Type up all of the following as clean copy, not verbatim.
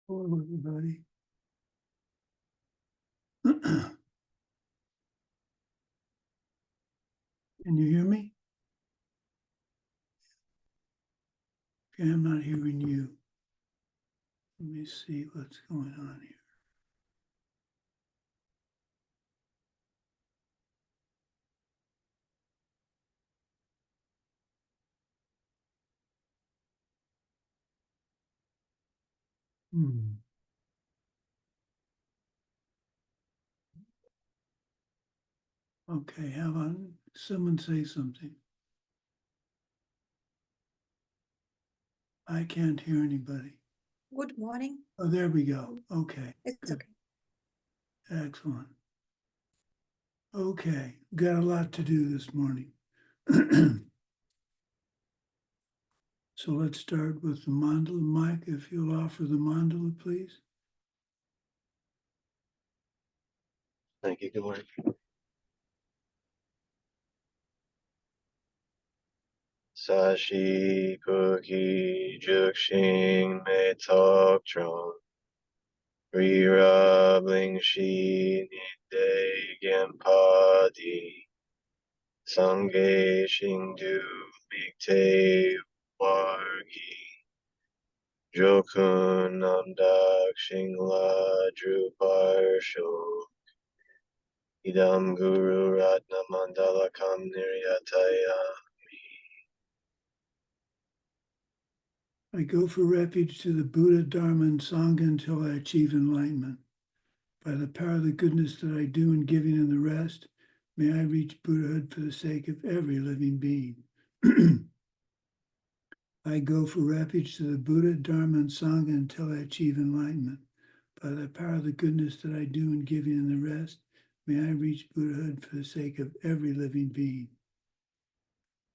Hello, everybody. Can you hear me? Okay, I'm not hearing you. Let me see what's going on here. Okay, how about someone say something? I can't hear anybody. Good morning. Oh, there we go. Okay. It's Good. okay. Excellent. Okay, got a lot to do this morning. So let's start with the mandala. Mike, if you'll offer the mandala, please. Thank you. Good morning. Sashi Puki Jukshin Me Tok Tron Rira Bling Shi Nide Genpadi Sangye Shingdu Mikte Wargi Jokun Namdak Shingla Druparsho Idam Guru Ratna Mandala Kam Niryataya. I go for refuge to the Buddha, Dharma, and Sangha until I achieve enlightenment. By the power of the goodness that I do in giving and the rest, may I reach Buddhahood for the sake of every living being. I go for refuge to the Buddha, Dharma, and Sangha until I achieve enlightenment. By the power of the goodness that I do in giving and the rest, may I reach Buddhahood for the sake of every living being.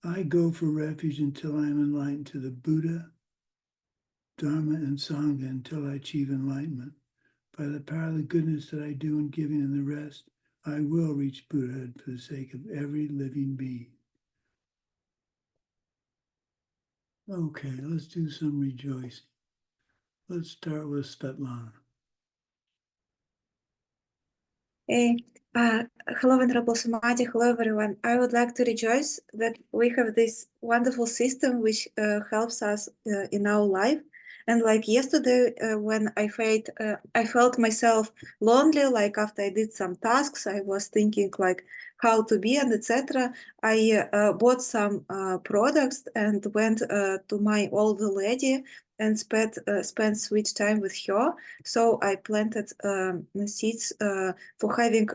I go for refuge until I am enlightened to the Buddha, Dharma, and Sangha until I achieve enlightenment. By the power of the goodness that I do in giving and the rest, I will reach Buddhahood for the sake of every living being. Okay, let's do some rejoicing. Let's start with Svetlana. Hello, Venerable Sumati. Hello, everyone. I would like to rejoice that we have this wonderful system which helps us in our life. And like yesterday, when I felt myself lonely, like after I did some tasks, I was thinking like how to be and etc. I bought some products and went to my old lady and spent sweet time with her. So I planted seeds for having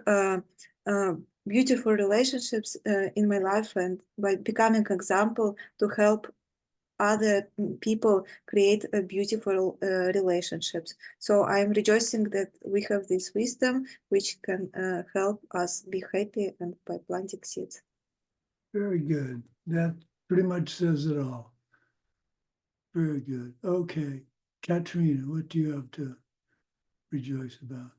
beautiful relationships in my life, and by becoming an example to help other people create a beautiful relationships. So I'm rejoicing that we have this wisdom which can help us be happy and by planting seeds. Very good. That pretty much says it all. Very good. Okay. Katrina, what do you have to rejoice about?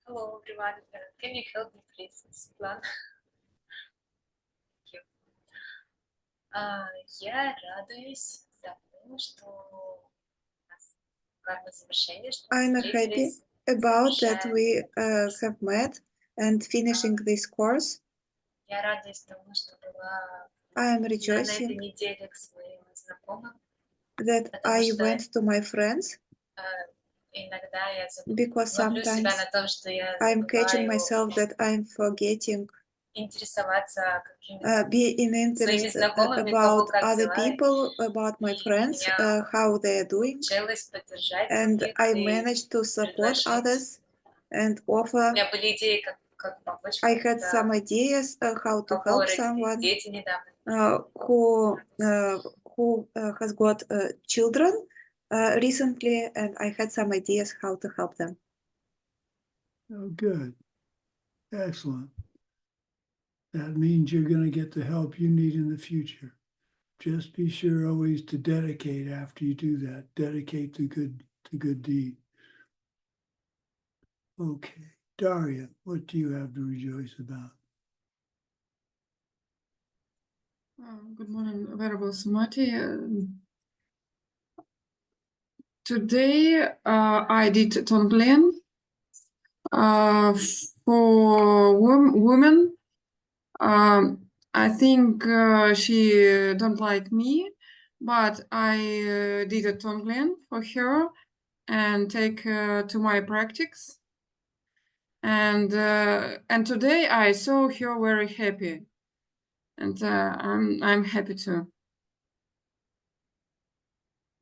Hello, everyone. Can you help me, please, with plan? Thank you. Я радуюсь тому, что у нас гарное завершение, что мы I'm happy встретились, about that завершаем we курс. have met and finishing this course. Я радуюсь тому, что была I am на этой rejoicing неделе к своим знакомым, that потому I что went to my friends, иногда я because ловлю себя sometimes на том, что я I'm catching забываю myself that I'm forgetting интересоваться какими-то being своими interested знакомыми, about кого как other дела. people, about my И friends, меня how they are doing, получилось поддержать and других I и managed to support предложить. others and У offer. меня были идеи, как помочь I had кому-то, some ideas how у to кого help родились someone дети недавно. who has got children recently, and I had some ideas how to help them. Oh, good. Excellent. That means you're going to get the help you need in the future. Just be sure always to dedicate after you do that. Dedicate to good deed. Okay. Daria, what do you have to rejoice about? Good morning, Venerable Sumati. today I did Tonglen for women. I think she don't like me, but I did a Tonglen for her and take to my practice. And today I saw her very happy, and I'm happy too.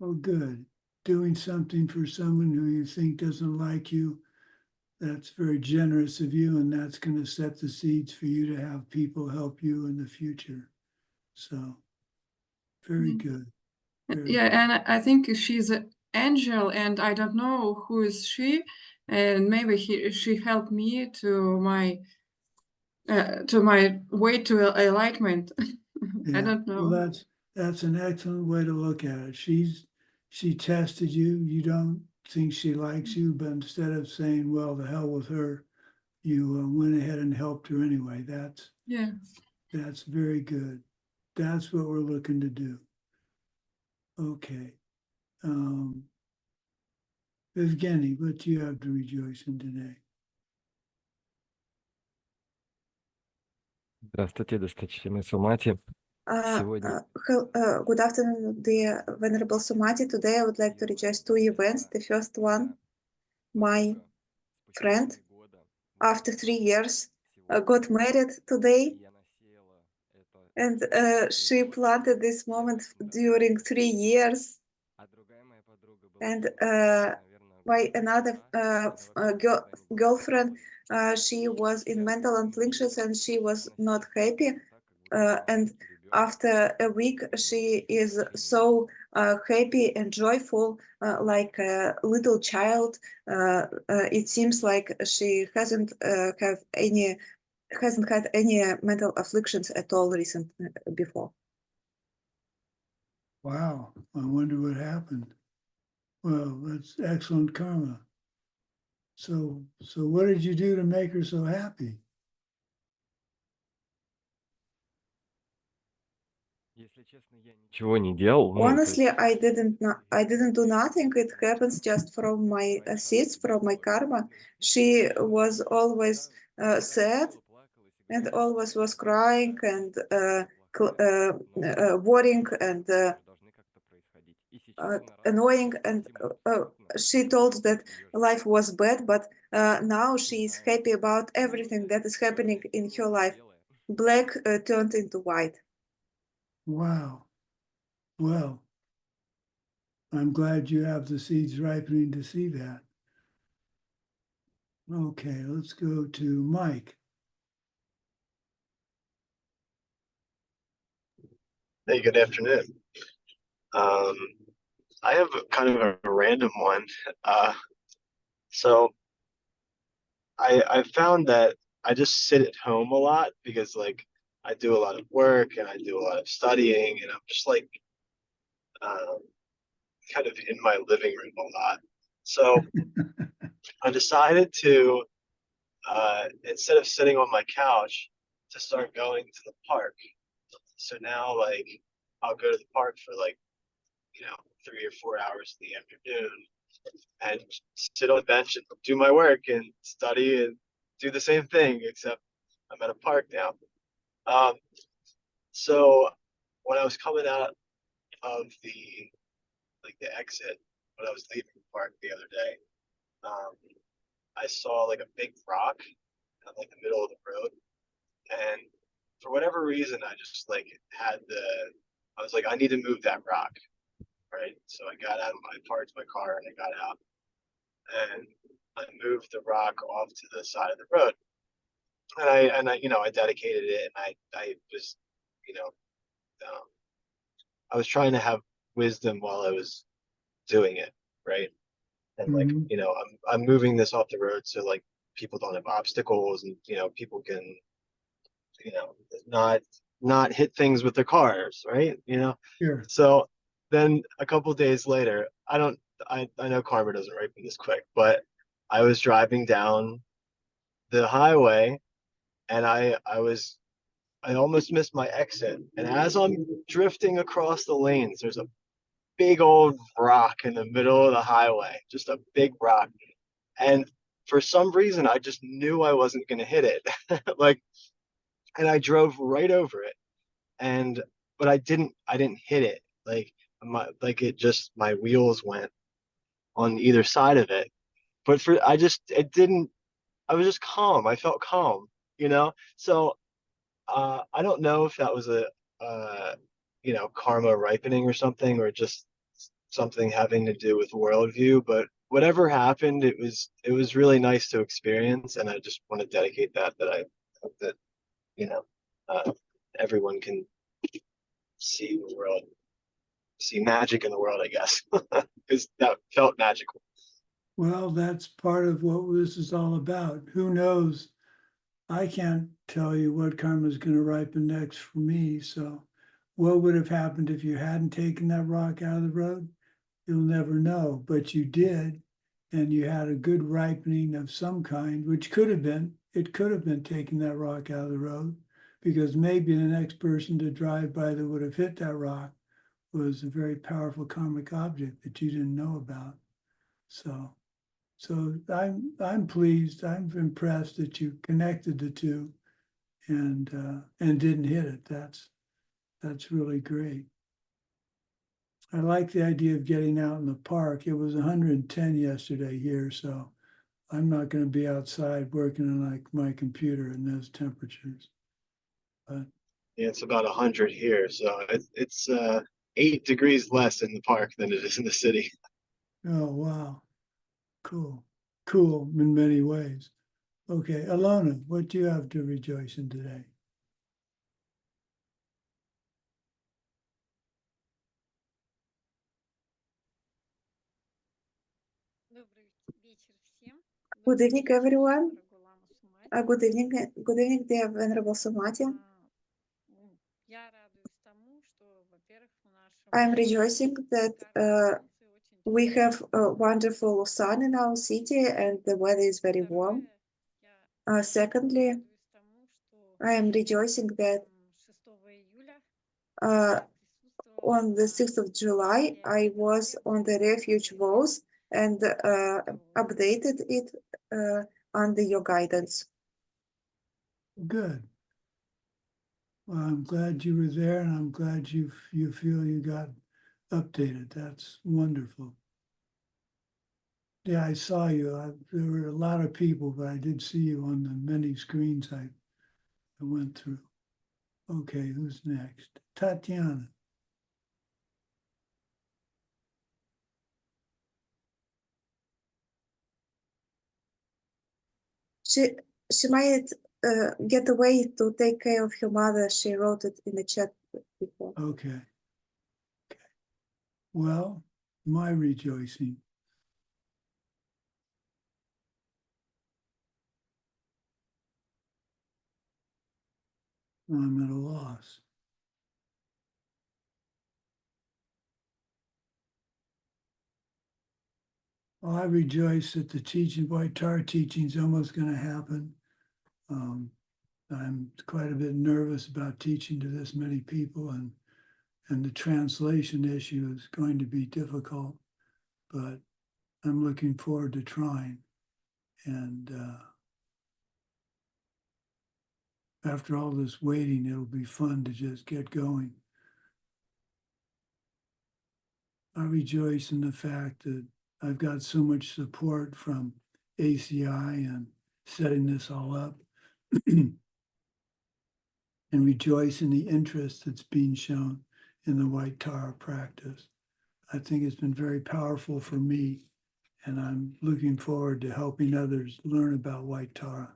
Oh, good. Doing something for someone who you think doesn't like you, that's very generous of you, and that's going to set the seeds for you to have people help you in the future. So, very good. Very Yeah, good. and I think she's an angel, and I don't know who is she, and maybe she helped me to my way to enlightenment. I Yeah. don't know. Well, that's an excellent way to look at it. She tested you. You don't think she likes you, but instead of saying, "Well, the hell with her," you went ahead and helped her anyway. Yeah. That's very good. That's what we're looking to do. Okay. Evgeny, what do you have to rejoice in today? Здравствуйте, досточтимый Сумати. Сегодня Good afternoon, dear Venerable Sumati. Today I would like to rejoice two events. The first one, my friend, after 3 years, got married today, and she planted this moment during 3 years. And my another girlfriend, she was in mental afflictions and she was not happy. And after a week, she is so happy and joyful, like a little child. It seems like she hasn't had any mental afflictions at all before. Wow, I wonder what happened. Well, that's excellent karma. So what did you do to make her so happy? если честно, я ничего не делал. Honestly, I didn't do nothing. It happens just from my seeds, from my karma. She was always sad and always was crying and worrying and annoying. And she told that life was bad, but now she is happy about everything that is happening in her life. Black turned into white. Wow. Well, I'm glad you have the seeds ripening to see that. Okay, let's go to Mike. Hey, good afternoon. I have kind of a random one. So I found that I just sit at home a lot because like I do a lot of work and I do a lot of studying and I'm just like kind of in my living room a lot. So I decided to instead of sitting on my couch to start going to the park. So now like I'll go to the park for like 3 or 4 hours in the afternoon and sit on the bench and do my work and study and do the same thing, except I'm at a park now. So when I was coming out of the exit, when I was leaving the park the other day, I saw like a big rock in like the middle of the road, and for whatever reason, I just like I was like, I need to move that rock, right? So I got out, I parked my car, and I got out, and I moved the rock off to the side of the road, and I I dedicated it, and I was I was trying to have wisdom while I was doing it, right? And like Mhm. I'm moving this off the road so like people don't have obstacles, and people can not hit things with their cars, right? Sure. So then a couple days later, I know karma doesn't ripen this quick, but I was driving down the highway and I almost missed my exit. And as I'm drifting across the lanes, there's a big old rock in the middle of the highway, just a big rock. And for some reason, I just knew I wasn't going to hit it. Like, and I drove right over it. And, but I didn't hit it. My wheels went on either side of it. But I was just calm. I felt calm, you know? So, I don't know if that was karma ripening or something, or just something having to do with worldview, but whatever happened, it was really nice to experience, and I just want to dedicate that I hope that you know uh, everyone can see the world, see magic in the world, I guess, because that felt magical. Well, that's part of what this is all about. Who knows? I can't tell you what karma is going to ripen next for me. So what would have happened if you hadn't taken that rock out of the road? You'll never know, but you did. And you had a good ripening of some kind, which it could have been taking that rock out of the road, because maybe the next person to drive by that would have hit that rock was a very powerful karmic object that you didn't know about. So I'm pleased. I'm impressed that you connected the two and didn't hit it. That's really great. I like the idea of getting out in the park. It was 110 yesterday here, so I'm not going to be outside working on like my computer in those temperatures. But Yeah, it's about 100 here, so it's 8 degrees less in the park than it is in the city. oh wow, cool in many ways. Okay, Alona, what do you have to rejoice in today? Good evening, everyone. Good evening, dear Venerable Sumati. I'm rejoicing that we have a wonderful sun in our city and the weather is very warm. Secondly, I am rejoicing that on the 6th of July, I was on the refuge walls and updated it under your guidance. Good. Well, I'm glad you were there, and I'm glad you feel you got updated. That's wonderful. Yeah, I saw you. There were a lot of people, but I did see you on the many screens I went through. Okay, who's next? Tatiana. She might get away to take care of her mother. She wrote it in the chat before. Okay. Well, my rejoicing. I'm at a loss. Well, I rejoice that the teaching, White Tar teaching is almost going to happen. I'm quite a bit nervous about teaching to this many people, and the translation issue is going to be difficult, but I'm looking forward to trying. And after all this waiting, it'll be fun to just get going. I rejoice in the fact that I've got so much support from ACI and setting this all up, and rejoice in the interest that's being shown in the White Tara practice. I think it's been very powerful for me, and I'm looking forward to helping others learn about White Tara.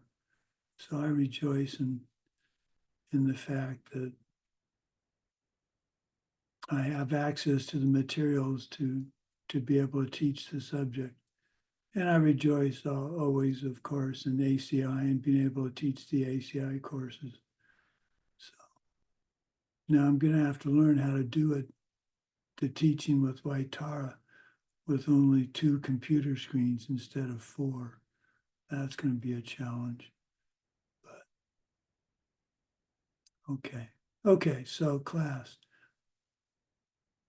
So I rejoice in the fact that I have access to the materials to be able to teach the subject. And I rejoice always, of course, in ACI and being able to teach the ACI courses. So now I'm going to have to learn how to do it, the teaching with White Tara, with only 2 computer screens instead of 4. That's going to be a challenge. But okay. Okay, so class.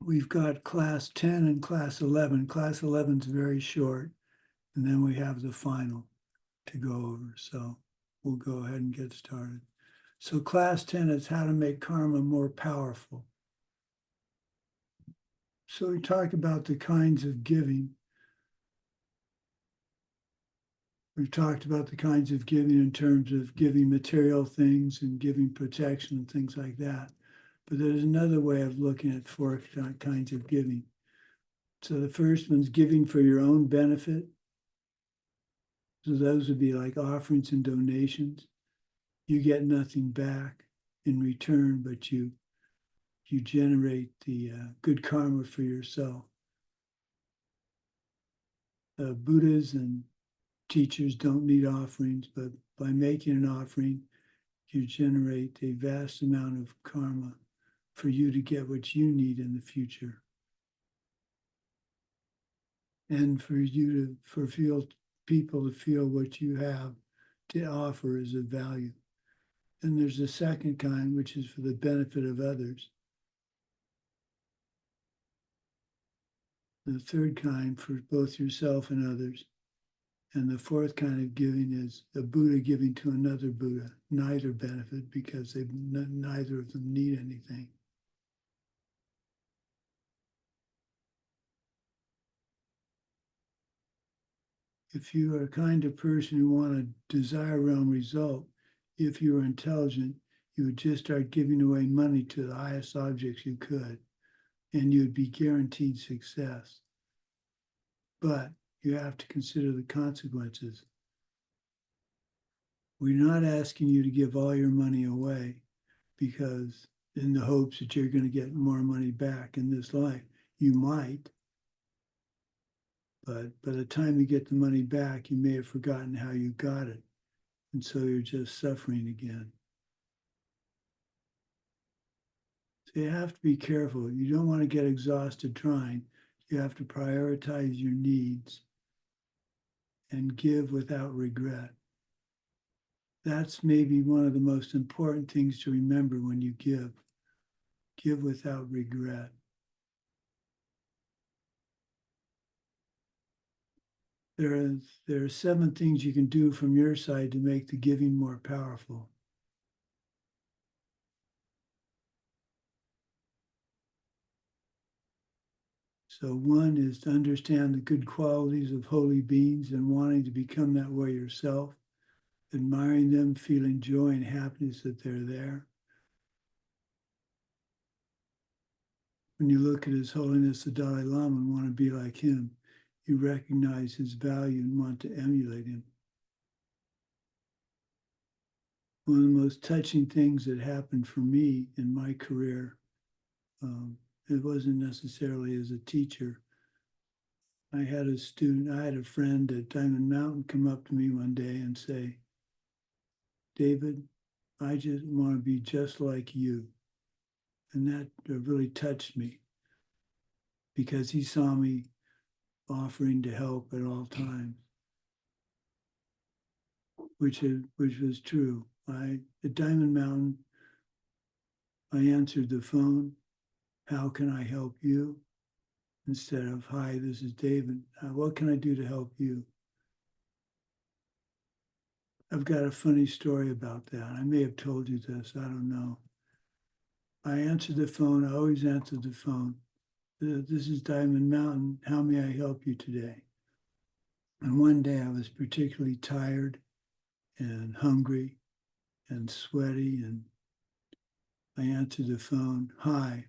we've got class 10 and class 11. Class 11 is very short, and then we have the final to go over. So we'll go ahead and get started. So class 10 is how to make karma more powerful. So we talk about the kinds of giving. We've talked about the kinds of giving in terms of giving material things and giving protection and things like that. But there's another way of looking at 4 kinds of giving. So the first one's giving for your own benefit. So those would be like offerings and donations. You get nothing back in return, but you generate the good karma for yourself. Buddhas and teachers don't need offerings, but by making an offering, you generate a vast amount of karma for you to get what you need in the future. And for you to, people to feel what you have to offer is of value. And there's a second kind, which is for the benefit of others. The third kind for both yourself and others. And the fourth kind of giving is a Buddha giving to another Buddha, neither benefit because neither of them need anything. If you are a kind of person who want a desire realm result, if you are intelligent, you would just start giving away money to the highest objects you could, and you would be guaranteed success. But you have to consider the consequences. We're not asking you to give all your money away because in the hopes that you're going to get more money back in this life. You might, but by the time you get the money back, you may have forgotten how you got it. And so you're just suffering again. So you have to be careful. You don't want to get exhausted trying. You have to prioritize your needs and give without regret. That's maybe one of the most important things to remember when you give. Give without regret. There are 7 things you can do from your side to make the giving more powerful. So one is to understand the good qualities of holy beings and wanting to become that way yourself, admiring them, feeling joy and happiness that they're there. When you look at His Holiness the Dalai Lama and want to be like him, you recognize his value and want to emulate him. One of the most touching things that happened for me in my career, it wasn't necessarily as a teacher. I had a friend at Diamond Mountain come up to me one day and say, "David, I just want to be just like you." And that really touched me because he saw me offering to help at all times, which was true. At Diamond Mountain, I answered the phone, "How can I help you?" Instead of, "Hi, this is David. What can I do to help you?" I've got a funny story about that. I may have told you this, I don't know. I answered the phone, I always answered the phone. "This is Diamond Mountain. How may I help you today?" And one day I was particularly tired and hungry and sweaty, and I answered the phone, "Hi,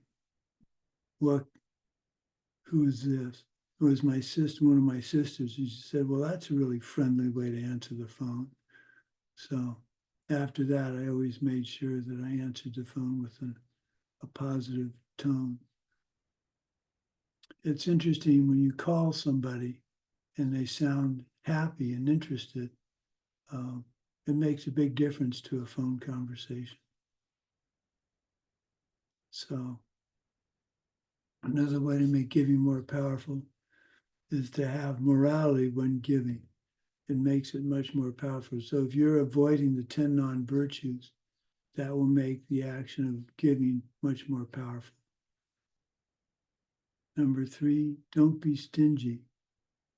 who is this?" It was my sister, one of my sisters. She said, "Well, that's a really friendly way to answer the phone." So after that, I always made sure that I answered the phone with a positive tone. It's interesting when you call somebody and they sound happy and interested, it makes a big difference to a phone conversation. So another way to make giving more powerful is to have morality when giving. It makes it much more powerful. So if you're avoiding the 10 non-virtues, that will make the action of giving much more powerful. Number 3, don't be stingy.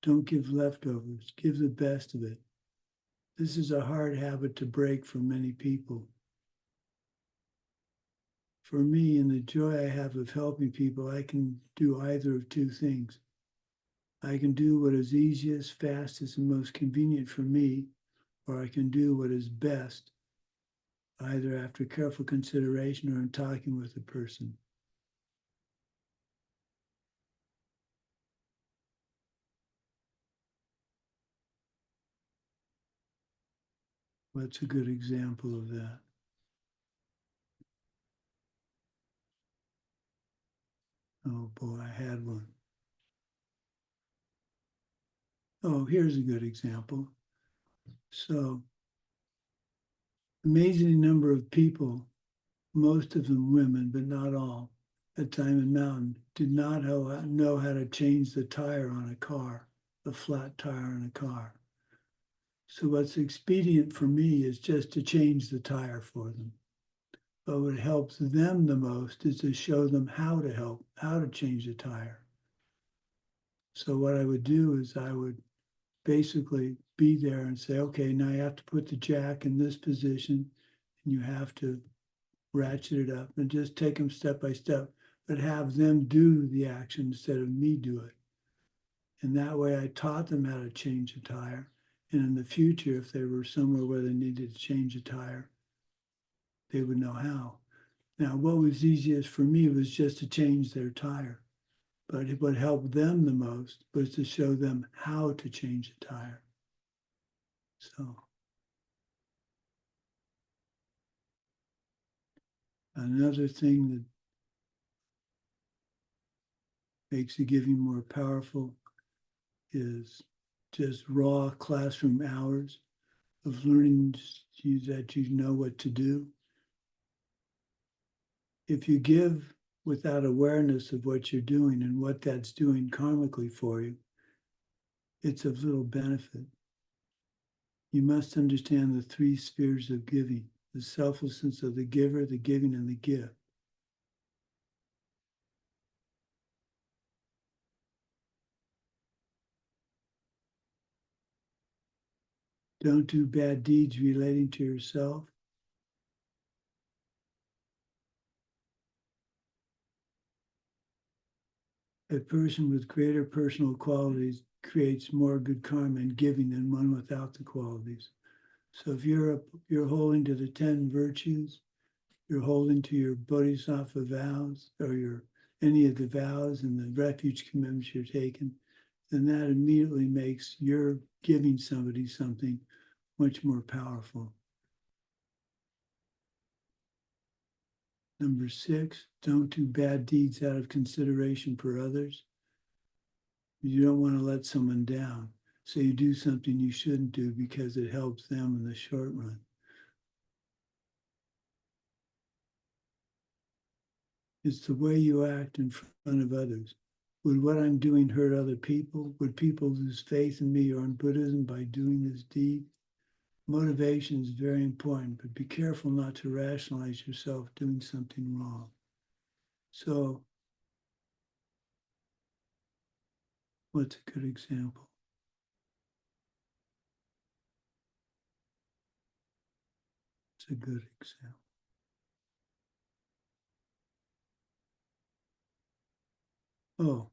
Don't give leftovers. Give the best of it. This is a hard habit to break for many people. For me, in the joy I have of helping people, I can do either of two things. I can do what is easiest, fastest, and most convenient for me, or I can do what is best, either after careful consideration or in talking with the person. What's a good example of that? Oh boy, I had one. Oh, here's a good example. So, amazing number of people, most of them women, but not all, at Diamond Mountain, did not know how to change the tire on a car, the flat tire on a car. So what's expedient for me is just to change the tire for them. But what helps them the most is to show them how to change the tire. So what I would do is I would basically be there and say, okay, now you have to put the jack in this position and you have to ratchet it up, and just take them step by step, but have them do the action instead of me do it. And that way I taught them how to change a tire. And in the future, if they were somewhere where they needed to change a tire, they would know how. Now, what was easiest for me was just to change their tire. But what helped them the most was to show them how to change a tire. So, another thing that makes the giving more powerful is just raw classroom hours of learning that you know what to do. If you give without awareness of what you're doing and what that's doing karmically for you, it's of little benefit. You must understand the 3 spheres of giving: the selflessness of the giver, the giving, and the gift. Don't do bad deeds relating to yourself. A person with greater personal qualities creates more good karma in giving than one without the qualities. So if you're holding to the 10 virtues, you're holding to your bodhisattva vows, or any of the vows and the refuge commitments you're taking, then that immediately makes your giving somebody something much more powerful. Number 6, don't do bad deeds out of consideration for others. You don't want to let someone down, so you do something you shouldn't do because it helps them in the short run. It's the way you act in front of others. Would what I'm doing hurt other people? Would people lose faith in me or in Buddhism by doing this deed? Motivation is very important, but be careful not to rationalize yourself doing something wrong. So, what's a good example? It's a good example. Oh,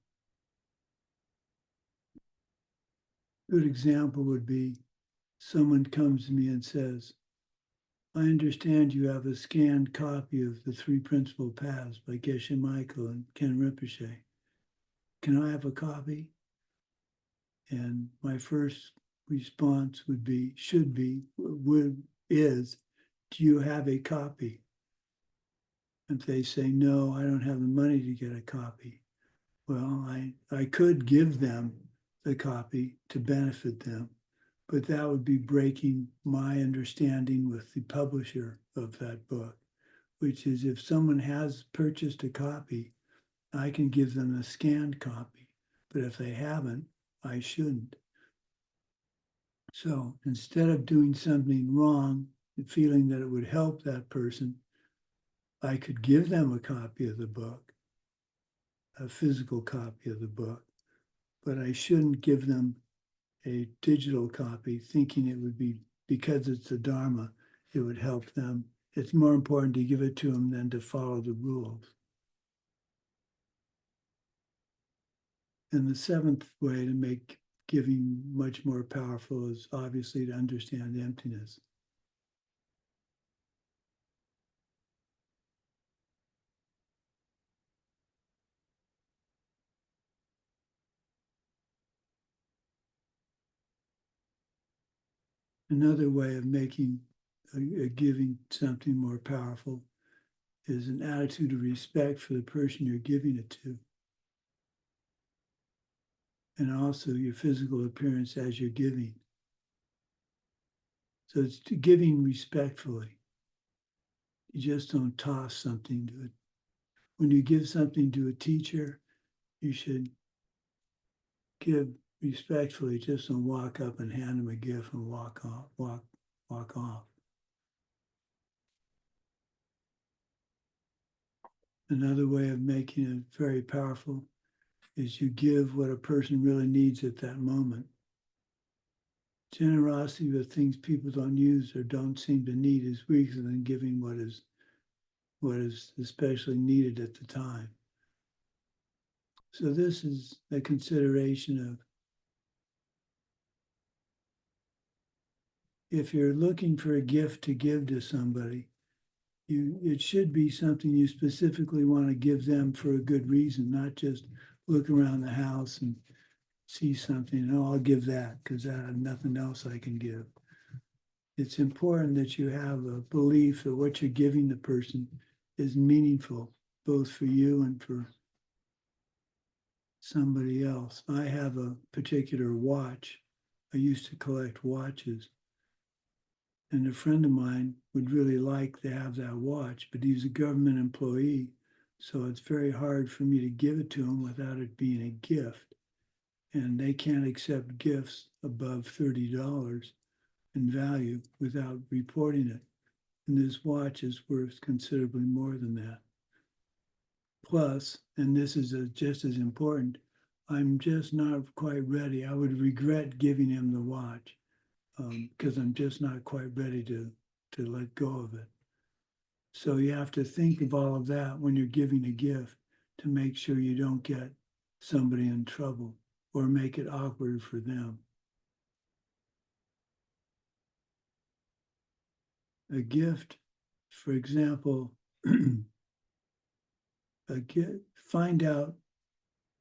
good example would be someone comes to me and says, I understand you have a scanned copy of the 3 Principal Paths by Geshe Michael and Ken Rinpoche. Can I have a copy? And my first response would be, is, do you have a copy? If they say, no, I don't have the money to get a copy. Well, I could give them the copy to benefit them, but that would be breaking my understanding with the publisher of that book, which is if someone has purchased a copy, I can give them a scanned copy, but if they haven't, I shouldn't. So instead of doing something wrong and feeling that it would help that person, I could give them a copy of the book. a physical copy of the book, but I shouldn't give them a digital copy thinking it would be, because it's the Dharma, it would help them. It's more important to give it to them than to follow the rules. And the seventh way to make giving much more powerful is obviously to understand emptiness. Another way of making a giving something more powerful is an attitude of respect for the person you're giving it to. And also your physical appearance as you're giving. So it's giving respectfully. You just don't toss something to it. When you give something to a teacher, you should give respectfully. Just don't walk up and hand them a gift and walk off. Another way of making it very powerful is you give what a person really needs at that moment. Generosity with things people don't use or don't seem to need is weaker than giving what is especially needed at the time. So this is a consideration of, if you're looking for a gift to give to somebody, it should be something you specifically want to give them for a good reason, not just look around the house and see something and, oh, I'll give that because I have nothing else I can give. It's important that you have a belief that what you're giving the person is meaningful, both for you and for somebody else. I have a particular watch. I used to collect watches. And a friend of mine would really like to have that watch, but he's a government employee. So it's very hard for me to give it to him without it being a gift. And they can't accept gifts above $30 in value without reporting it. And this watch is worth considerably more than that. Plus, and this is just as important, I'm just not quite ready. I would regret giving him the watch because I'm just not quite ready to let go of it. So you have to think of all of that when you're giving a gift to make sure you don't get somebody in trouble or make it awkward for them. A gift, for example, find out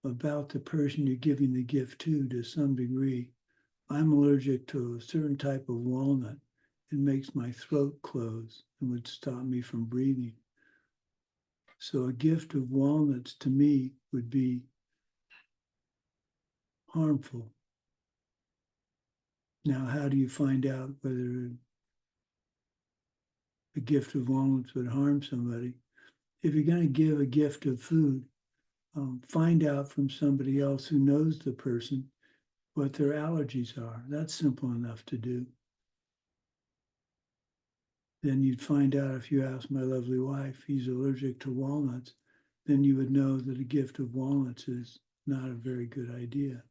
about the person you're giving the gift to some degree. I'm allergic to a certain type of walnut. It makes my throat close and would stop me from breathing. So a gift of walnuts to me would be harmful. Now, how do you find out whether a gift of walnuts would harm somebody? If you're going to give a gift of food, find out from somebody else who knows the person what their allergies are. That's simple enough to do. Then you'd find out, if you ask my lovely wife, he's allergic to walnuts, then you would know that a gift of walnuts is not a very good idea.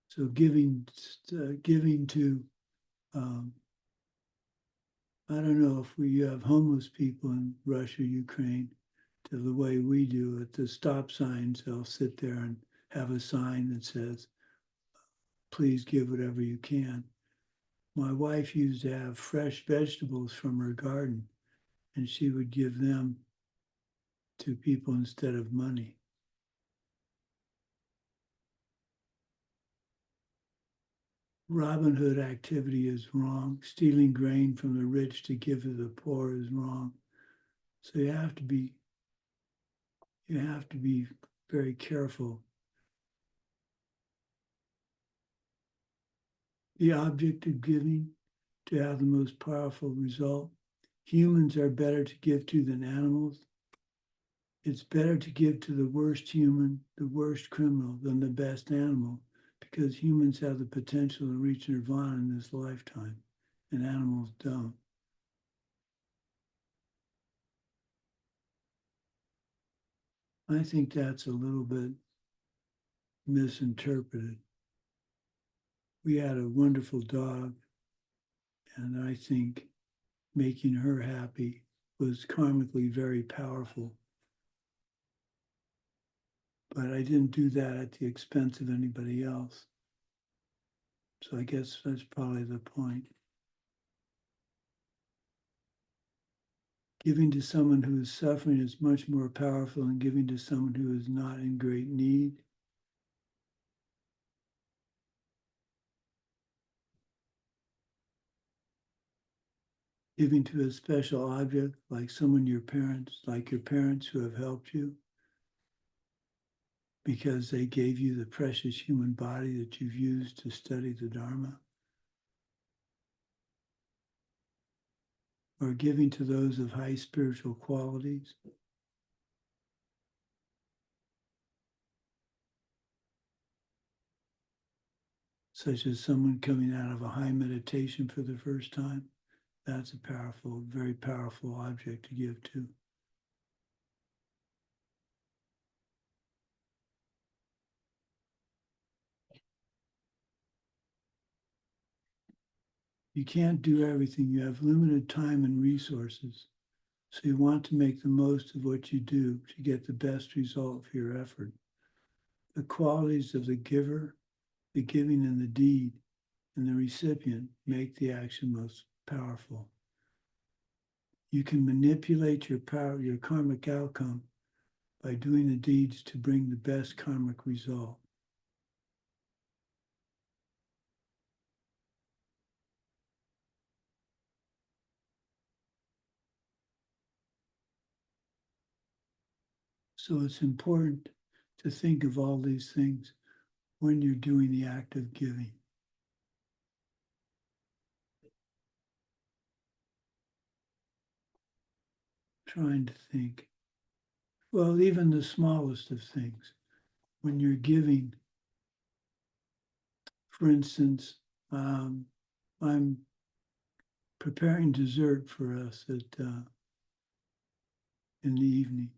So giving to, I don't know if you have homeless people in Russia, Ukraine, to the way we do at the stop signs. They'll sit there and have a sign that says, please give whatever you can. My wife used to have fresh vegetables from her garden, and she would give them to people instead of money. Robin Hood activity is wrong. Stealing grain from the rich to give to the poor is wrong. So you have to be very careful. The object of giving, to have the most powerful result. Humans are better to give to than animals. It's better to give to the worst human, the worst criminal, than the best animal, because humans have the potential to reach nirvana in this lifetime, and animals don't. I think that's a little bit misinterpreted. We had a wonderful dog, and I think making her happy was karmically very powerful. But I didn't do that at the expense of anybody else. So I guess that's probably the point. Giving to someone who is suffering is much more powerful than giving to someone who is not in great need. Giving to a special object, like your parents who have helped you, because they gave you the precious human body that you've used to study the Dharma. Or giving to those of high spiritual qualities. Such as someone coming out of a high meditation for the first time. That's a powerful, very powerful object to give to. You can't do everything. You have limited time and resources. So you want to make the most of what you do to get the best result for your effort. The qualities of the giver, the giving and the deed, and the recipient make the action most powerful. You can manipulate your power, your karmic outcome, by doing the deeds to bring the best karmic result. So it's important to think of all these things when you're doing the act of giving. Trying to think. Well, even the smallest of things. When you're giving, for instance, I'm preparing dessert for us in the evening.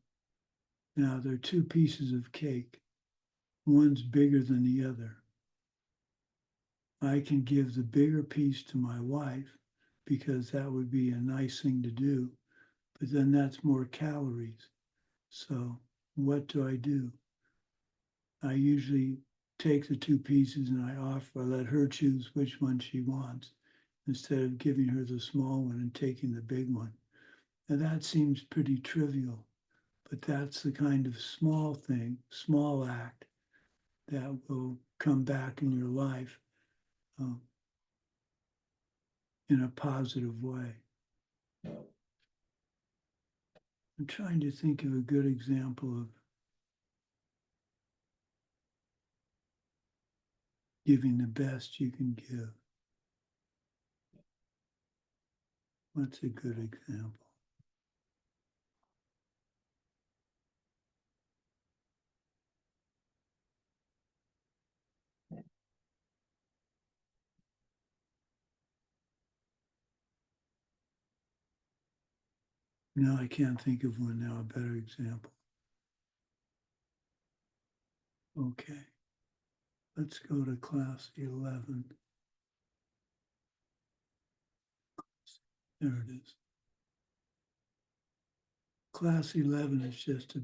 Now, there are 2 pieces of cake. One's bigger than the other. I can give the bigger piece to my wife because that would be a nice thing to do, but then that's more calories. So what do? I usually take the 2 pieces and I let her choose which one she wants instead of giving her the small one and taking the big one. Now that seems pretty trivial, but that's the kind of small thing, small act that will come back in your life in a positive way. I'm trying to think of a good example of giving the best you can give. What's a good example? No, I can't think of one now, a better example. Okay, let's go to class 11. There it is. Class 11 is just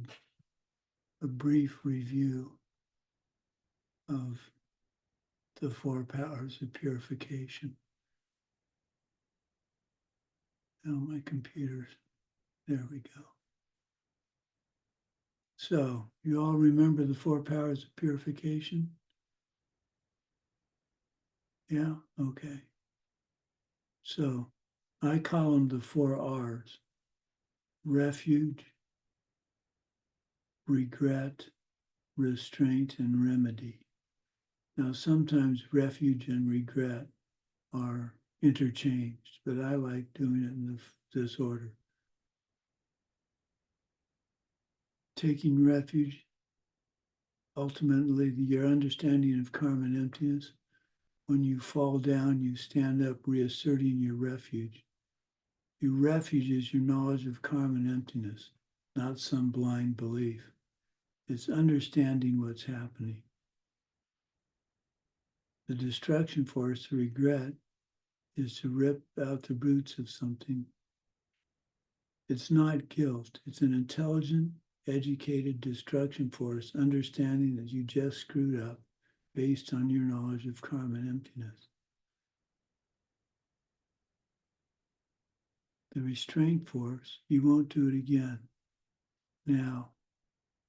a brief review of the 4 powers of purification. Now my computer's, there we go. So you all remember the 4 powers of purification? Yeah, okay. So I call them the 4 R's: refuge, regret, restraint, and remedy. Now, sometimes refuge and regret are interchanged, but I like doing it in this order. taking refuge, ultimately your understanding of karma and emptiness. When you fall down, you stand up, reasserting your refuge. Your refuge is your knowledge of karma and emptiness, not some blind belief. It's understanding what's happening. The destruction force, the regret, is to rip out the roots of something. It's not guilt. It's an intelligent, educated destruction force, understanding that you just screwed up based on your knowledge of karma and emptiness. The restraint force, you won't do it again. Now,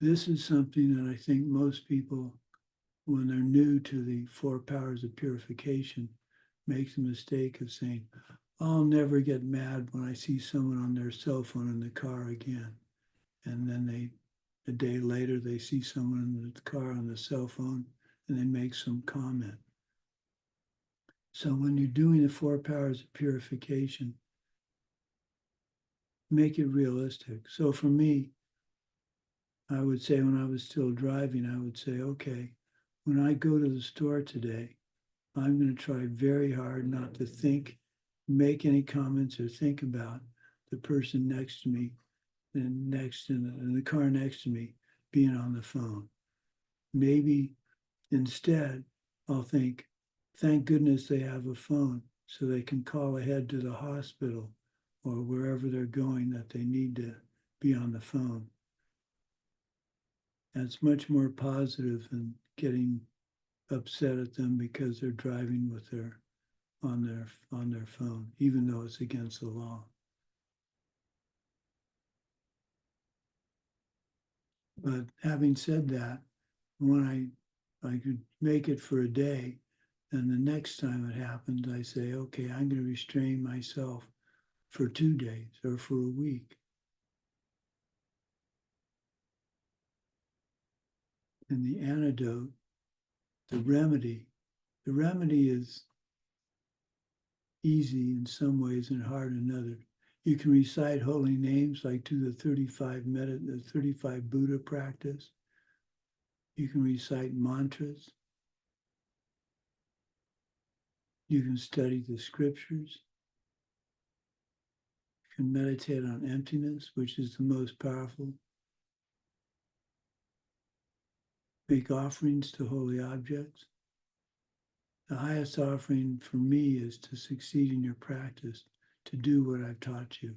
this is something that I think most people, when they're new to the 4 powers of purification, make the mistake of saying, I'll never get mad when I see someone on their cell phone in the car again. And then a day later, they see someone in the car on the cell phone and they make some comment. So when you're doing the 4 powers of purification, make it realistic. So for me, I would say when I was still driving, I would say, okay, when I go to the store today, I'm going to try very hard not to think, make any comments or think about the person next to me and next in the car next to me being on the phone. Maybe instead, I'll think, thank goodness they have a phone so they can call ahead to the hospital or wherever they're going that they need to be on the phone. That's much more positive than getting upset at them because they're driving with on their phone, even though it's against the law. But having said that, when I could make it for a day, and the next time it happens, I say, okay, I'm going to restrain myself for 2 days or for a week. And the antidote, the remedy is easy in some ways and hard in others. You can recite holy names like to the 35 Buddha practice. You can recite mantras. You can study the scriptures. You can meditate on emptiness, which is the most powerful. Make offerings to holy objects. The highest offering for me is to succeed in your practice, to do what I've taught you.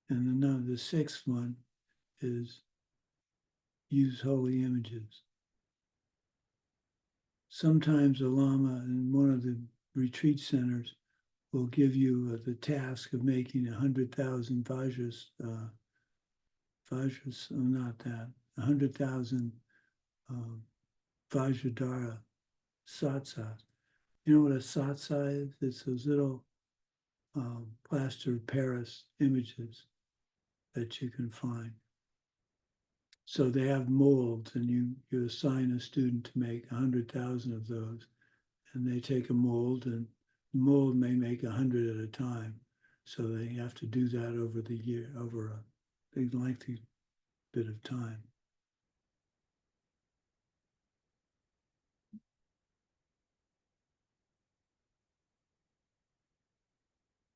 And the 6th one is use holy images. Sometimes a Lama in one of the retreat centers will give you the task of making 100,000 vajras, 100,000 Vajradhara satsas. You know what a satsa is? It's those little plaster of Paris images that you can find. So they have molds, and you assign a student to make 100,000 of those, and they take a mold, and the mold may make 100 at a time. So they have to do that over the year, over a big lengthy bit of time.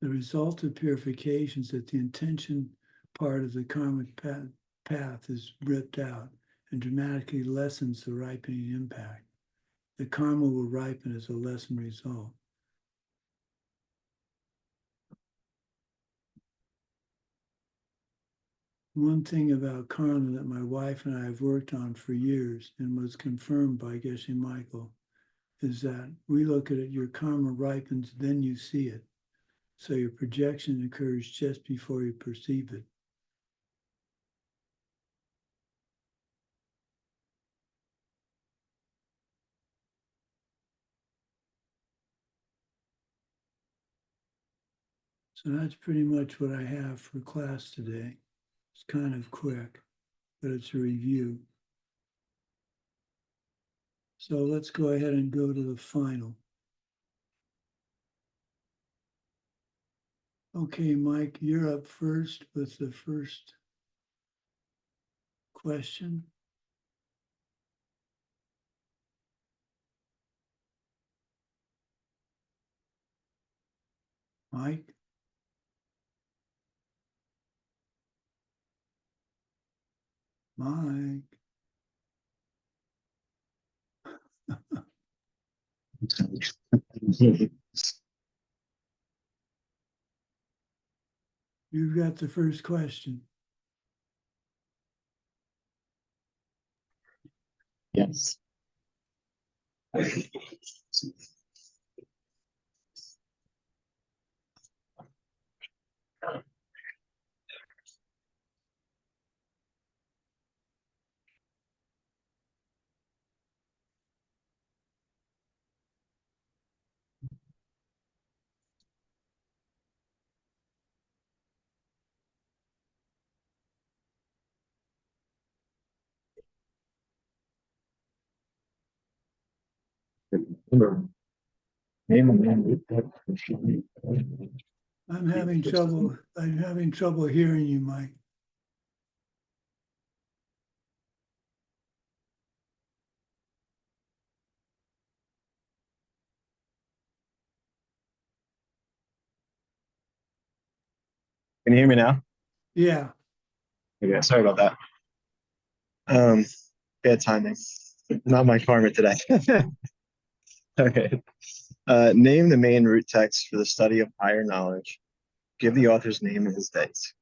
The result of purification is that the intention part of the karmic path is ripped out and dramatically lessens the ripening impact. The karma will ripen as a lessened result. One thing about karma that my wife and I have worked on for years and was confirmed by Geshe Michael is that we look at it, your karma ripens, then you see it. So your projection occurs just before you perceive it. So that's pretty much what I have for class today. It's kind of quick, but it's a review. So let's go ahead and go to the final. Okay, Mike, you're up first with the first question? Mike? Mike? You've got the first question. Yes. I'm having trouble hearing you, Mike. Can you hear me now? Yeah, Okay, sorry about that. Bad timing. Not my karma today. Okay. Name the main root text for the study of higher knowledge. Give the author's name and his dates.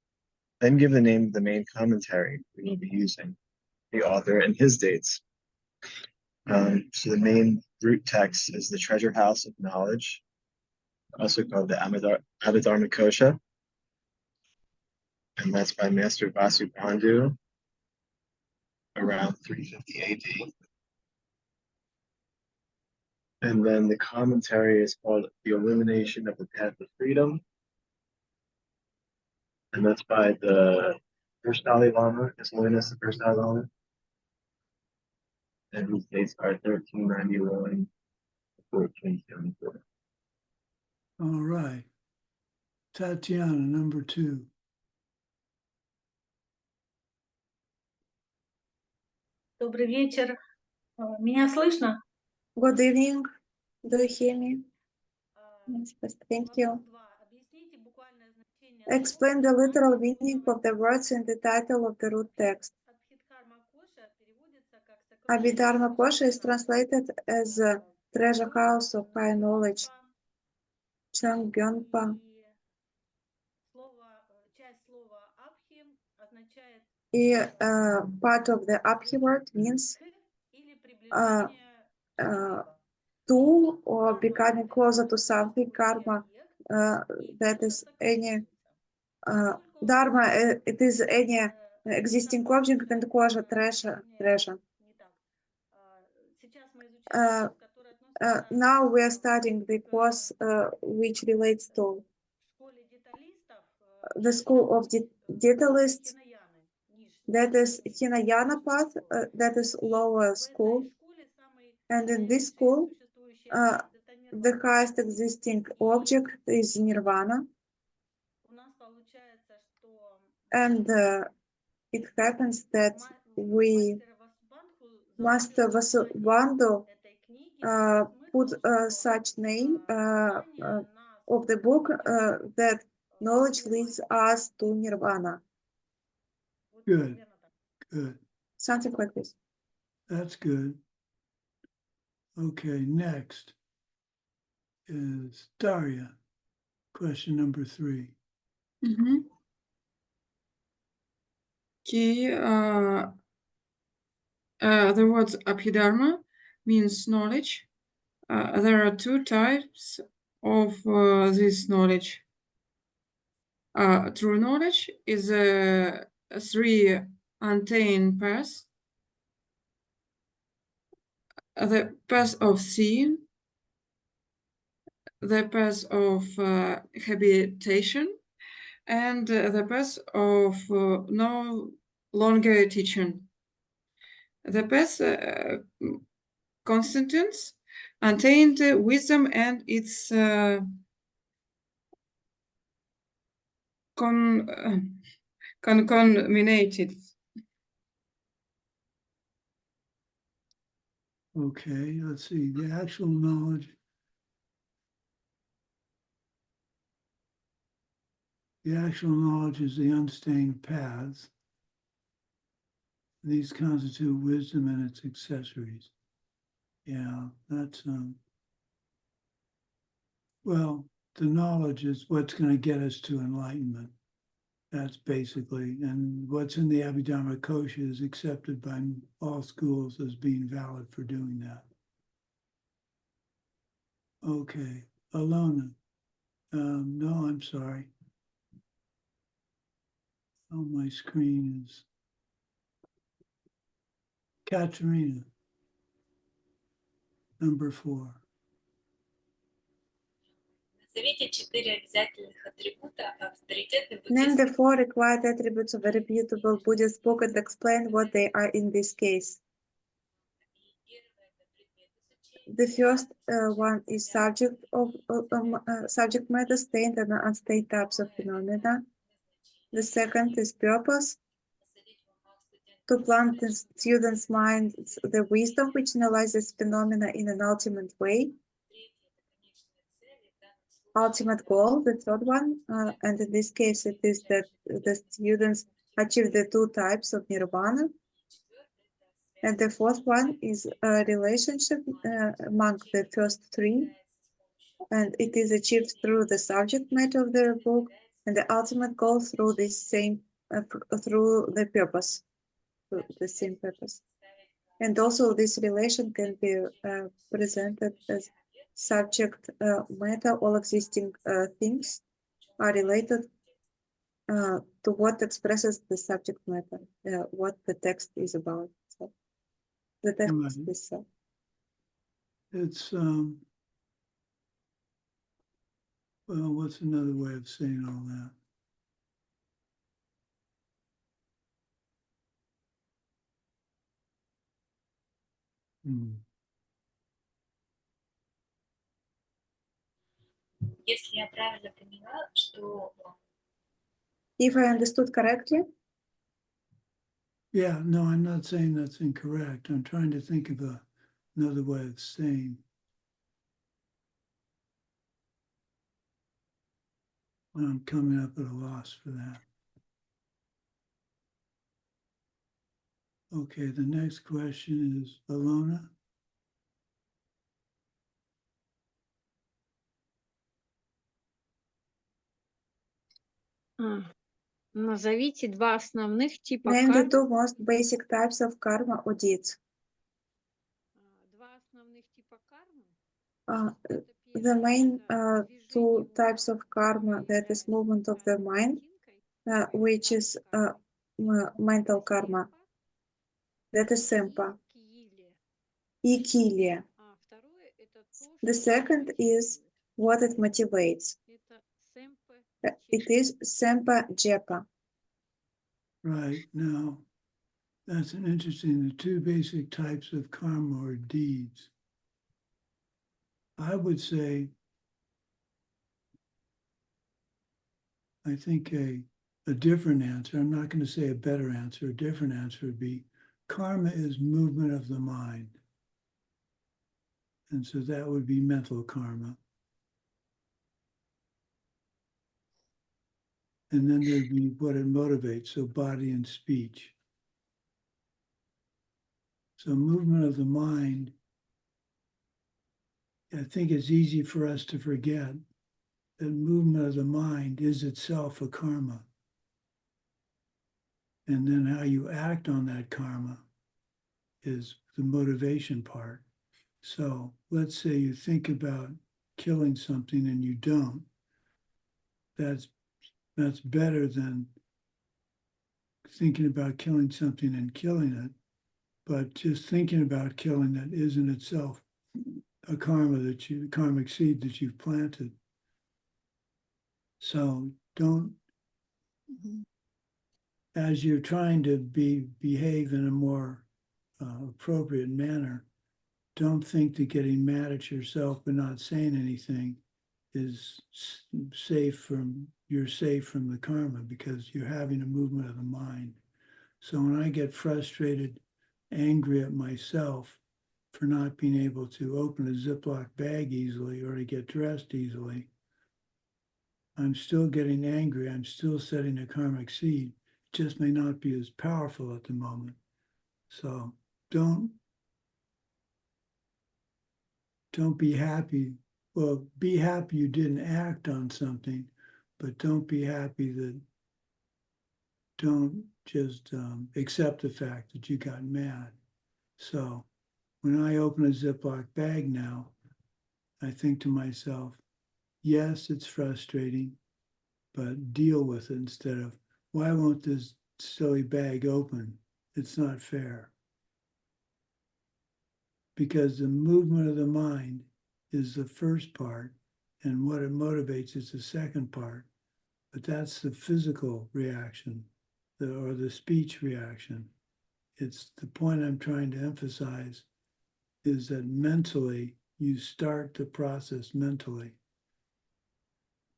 Then give the name of the main commentary we will be using, the author and his dates. So the main root text is the Treasure House of Knowledge, also called the Abhidharmakosha, and that's by Master Vasubandhu around 350 AD. And then the commentary is called The Illumination of the Path of Freedom, and that's by the first Dalai Lama, His Holiness the First Dalai Lama. And his dates are 1391 to 1474. all right. Tatiana, number 2. Добрый вечер. Меня слышно? Good evening. Do you hear me? Yes, yes, thank you. Вопрос 2. Объясните буквальное значение Explain the literal meaning of the words in the title of the root text. Абхидхарма-коша переводится как сокровищница Abhidharma Kosha is высшего translated as treasure house of high knowledge, Changgyonpa. И часть слова абхи означает И part of the abhi word means или приближение к чему-либо. to or becoming closer to something, karma, И that коша is any сокровищница. dharma, it is any existing object, and kosha, treasure. Не так. Сейчас мы изучаем курс, который относится Now we are studying the course which relates to в школе деталистов, the school of detailists, Хинаяны, нижней. that is Hinayana path, that is lower В school, этой школе самый and in this school, существующий объект это the нирвана. highest existing object is nirvana, У нас получается, что and it happens that we, Мастер Vasubandhu, этой книги put смысл, что such name знание нас of the book that knowledge leads us to nirvana, вот Good. примерно так. Good. something like this. That's good. Okay, next is Daria. Question number 3. Mhm. Okay, the word Abhidharma means knowledge. There are 2 types of this knowledge. True knowledge is a 3 untamed paths. The path of seeing, the path of habitation, and the path of no longer teaching. The path constitutes attained wisdom and its concatenated. Okay, let's see, the actual knowledge. The actual knowledge is the unstained paths. These constitute wisdom and its accessories. Yeah, that's, well, the knowledge is what's going to get us to enlightenment. That's basically, and what's in the Abhidharma Kosha is accepted by all schools as being valid for doing that. Okay, Alona. No, I'm sorry. Oh, my screen is Katerina, number 4. Назовите 4 обязательных атрибута авторитетной Name the буддийской 4 required attributes of a reputable Buddhist book and explain what they are in this case. И первое – это предмет The изучения. first one is subject matter, stained and unstained types of phenomena. The second is purpose, to plant in students' minds the wisdom which analyzes phenomena in an ultimate way. Ultimate goal, the third one, and in this case it is that the students achieve the 2 types of nirvana. And the fourth one is a relationship among the first 3, and it is achieved through the subject matter of the book, and the ultimate goal through this same through the purpose, through the same purpose. And also this relation can be presented as subject matter. All existing things are related to what expresses the subject matter, what the text is about. So the text is It's, well, what's another way of saying all that? Если я правильно поняла, что If I understood correctly, Yeah, no, I'm not saying that's incorrect. I'm trying to think of another way of saying. I'm coming up at a loss for that. Okay, the next question is Alona. Назовите 2 основных типа name the карм. 2 most basic types of karma or deeds. 2 основных типа кармы. The main 2 types of karma, that is movement of the mind, which is mental karma, that is sempa, и kiliya. The second is what it motivates. It is sempa jepa. Right, now, that's an interesting, the 2 basic types of karma or deeds. I would say, I think a different answer, I'm not going to say a better answer, a different answer would be karma is movement of the mind. And so that would be mental karma. And then there'd be what it motivates, so body and speech. So movement of the mind, I think it's easy for us to forget that movement of the mind is itself a karma. And then how you act on that karma is the motivation part. So let's say you think about killing something and you don't. That's better than thinking about killing something and killing it. But just thinking about killing it isn't itself a karmic seed that you've planted. So don't, as you're trying to behave in a more appropriate manner, don't think that getting mad at yourself but not saying anything is you're safe from the karma, because you're having a movement of the mind. So when I get frustrated, angry at myself, for not being able to open a Ziploc bag easily or to get dressed easily. I'm still getting angry. I'm still setting a karmic seed. It just may not be as powerful at the moment. So don't be happy. Well, be happy you didn't act on something, but don't be happy that, don't just accept the fact that you got mad. So when I open a Ziploc bag now, I think to myself, yes, it's frustrating, but deal with it instead of, why won't this silly bag open? It's not fair. Because the movement of the mind is the first part, and what it motivates is the second part. But that's the physical reaction, or the speech reaction. It's the point I'm trying to emphasize is that mentally, you start the process mentally.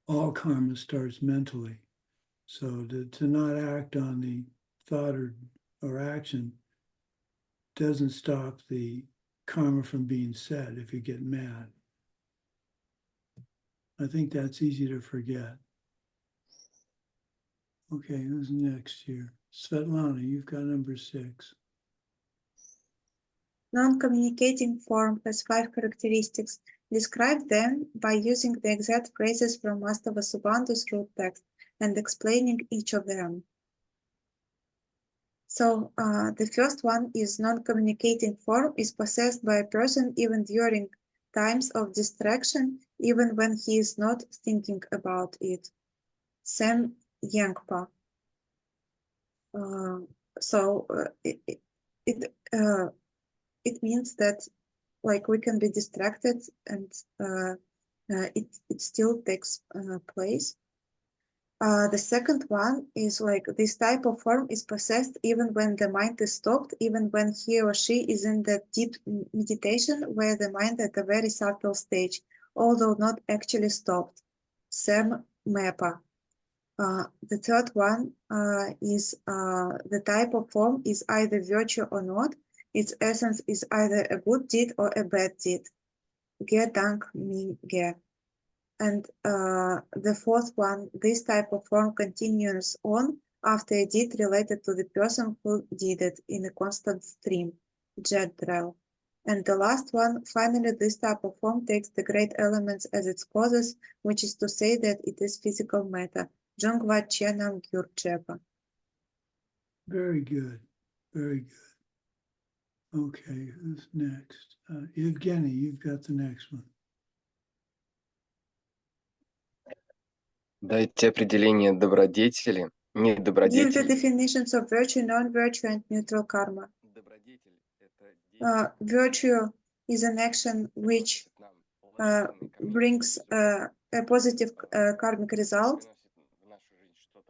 All karma starts mentally. So to not act on the thought or action doesn't stop the karma from being said if you get mad. I think that's easy to forget. Okay, who's next here? Svetlana, you've got number 6. Non-communicating form has 5 characteristics. Describe them by using the exact phrases from Master Vasubandhu's root text and explaining each of them. So the first one is non-communicating form is possessed by a person even during times of distraction, even when he is not thinking about it. Sam Yangpa. It means that like we can be distracted and it still takes place. The second one is like this type of form is possessed even when the mind is stopped, even when he or she is in that deep meditation where the mind at a very subtle stage, although not actually stopped. Sam Mepa. The third one is the type of form is either virtue or not. Its essence is either a good deed or a bad deed. Ge dank min ge. And the fourth one, this type of form continues on after a deed related to the person who did it in a constant stream. Jet drill. And the last one, finally, this type of form takes the great elements as its causes, which is to say that it is physical matter. Jungwa Chenam Gyur Chepa. Very good. Very good. Okay, who's next? Evgeny, you've got the next one. Дайте определение добродетели, Give the недобродетели. definitions of virtue, non-virtue, and neutral karma. Добродетель – это Virtue is an action which brings a positive karmic result,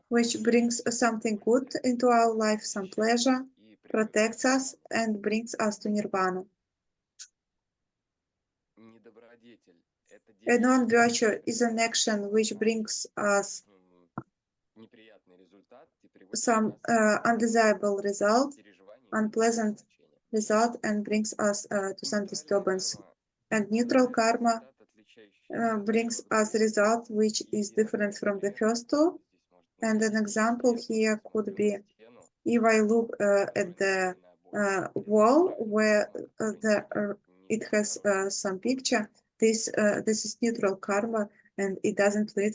which brings something good into our life, some pleasure, protects us, and brings us to nirvana. A non-virtue is an action which brings us some undesirable result, unpleasant result, and brings us to some disturbance. And neutral karma brings us a result which is different from the first two. And an example here could be if I look at the wall where it has some picture, this is neutral karma, and it doesn't lead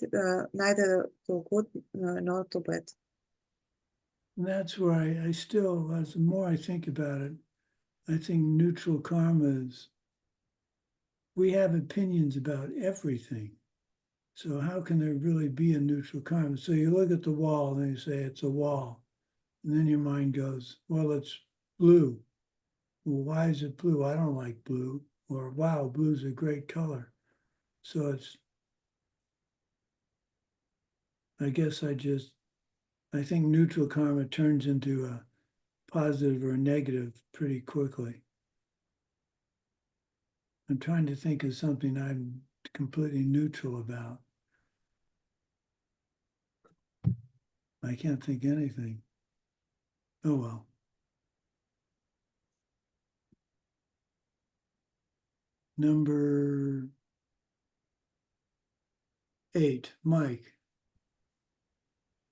neither to good nor to bad. And that's where I still, as the more I think about it, I think neutral karma is, we have opinions about everything. So how can there really be a neutral karma? So you look at the wall and you say it's a wall. And then your mind goes, well, it's blue. Well, why is it blue? I don't like blue. Or, wow, blue's a great color. So it's, I guess I think neutral karma turns into a positive or a negative pretty quickly. I'm trying to think of something I'm completely neutral about. I can't think anything. Oh, well. Number 8, Mike.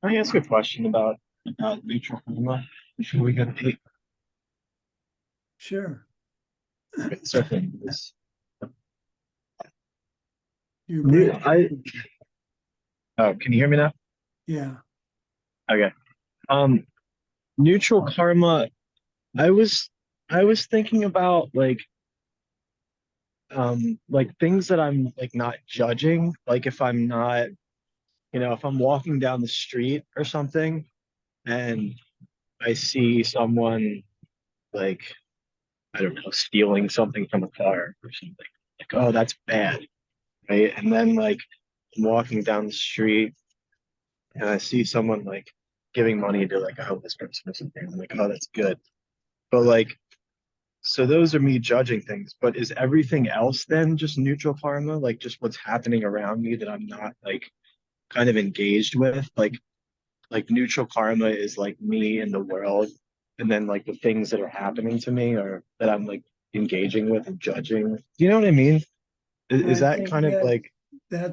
Can I ask a question about neutral karma before we go to 8? Sure. So this. You're breaking. Can you hear me now? Yeah. Okay. Neutral karma. I was thinking about like things that I'm like not judging. Like if I'm not, if I'm walking down the street or something and I see someone like, I don't know, stealing something from a car or something. Like, oh, that's bad, right? And then like I'm walking down the street and I see someone like giving money to like a homeless person or something. I'm like, oh, that's good. But like, so those are me judging things. But is everything else then just neutral karma? Like just what's happening around me that I'm not like kind of engaged with? Like neutral karma is like me in the world, and then like the things that are happening to me or that I'm like engaging with and judging. Do you know what I mean? Is I that think kind of like I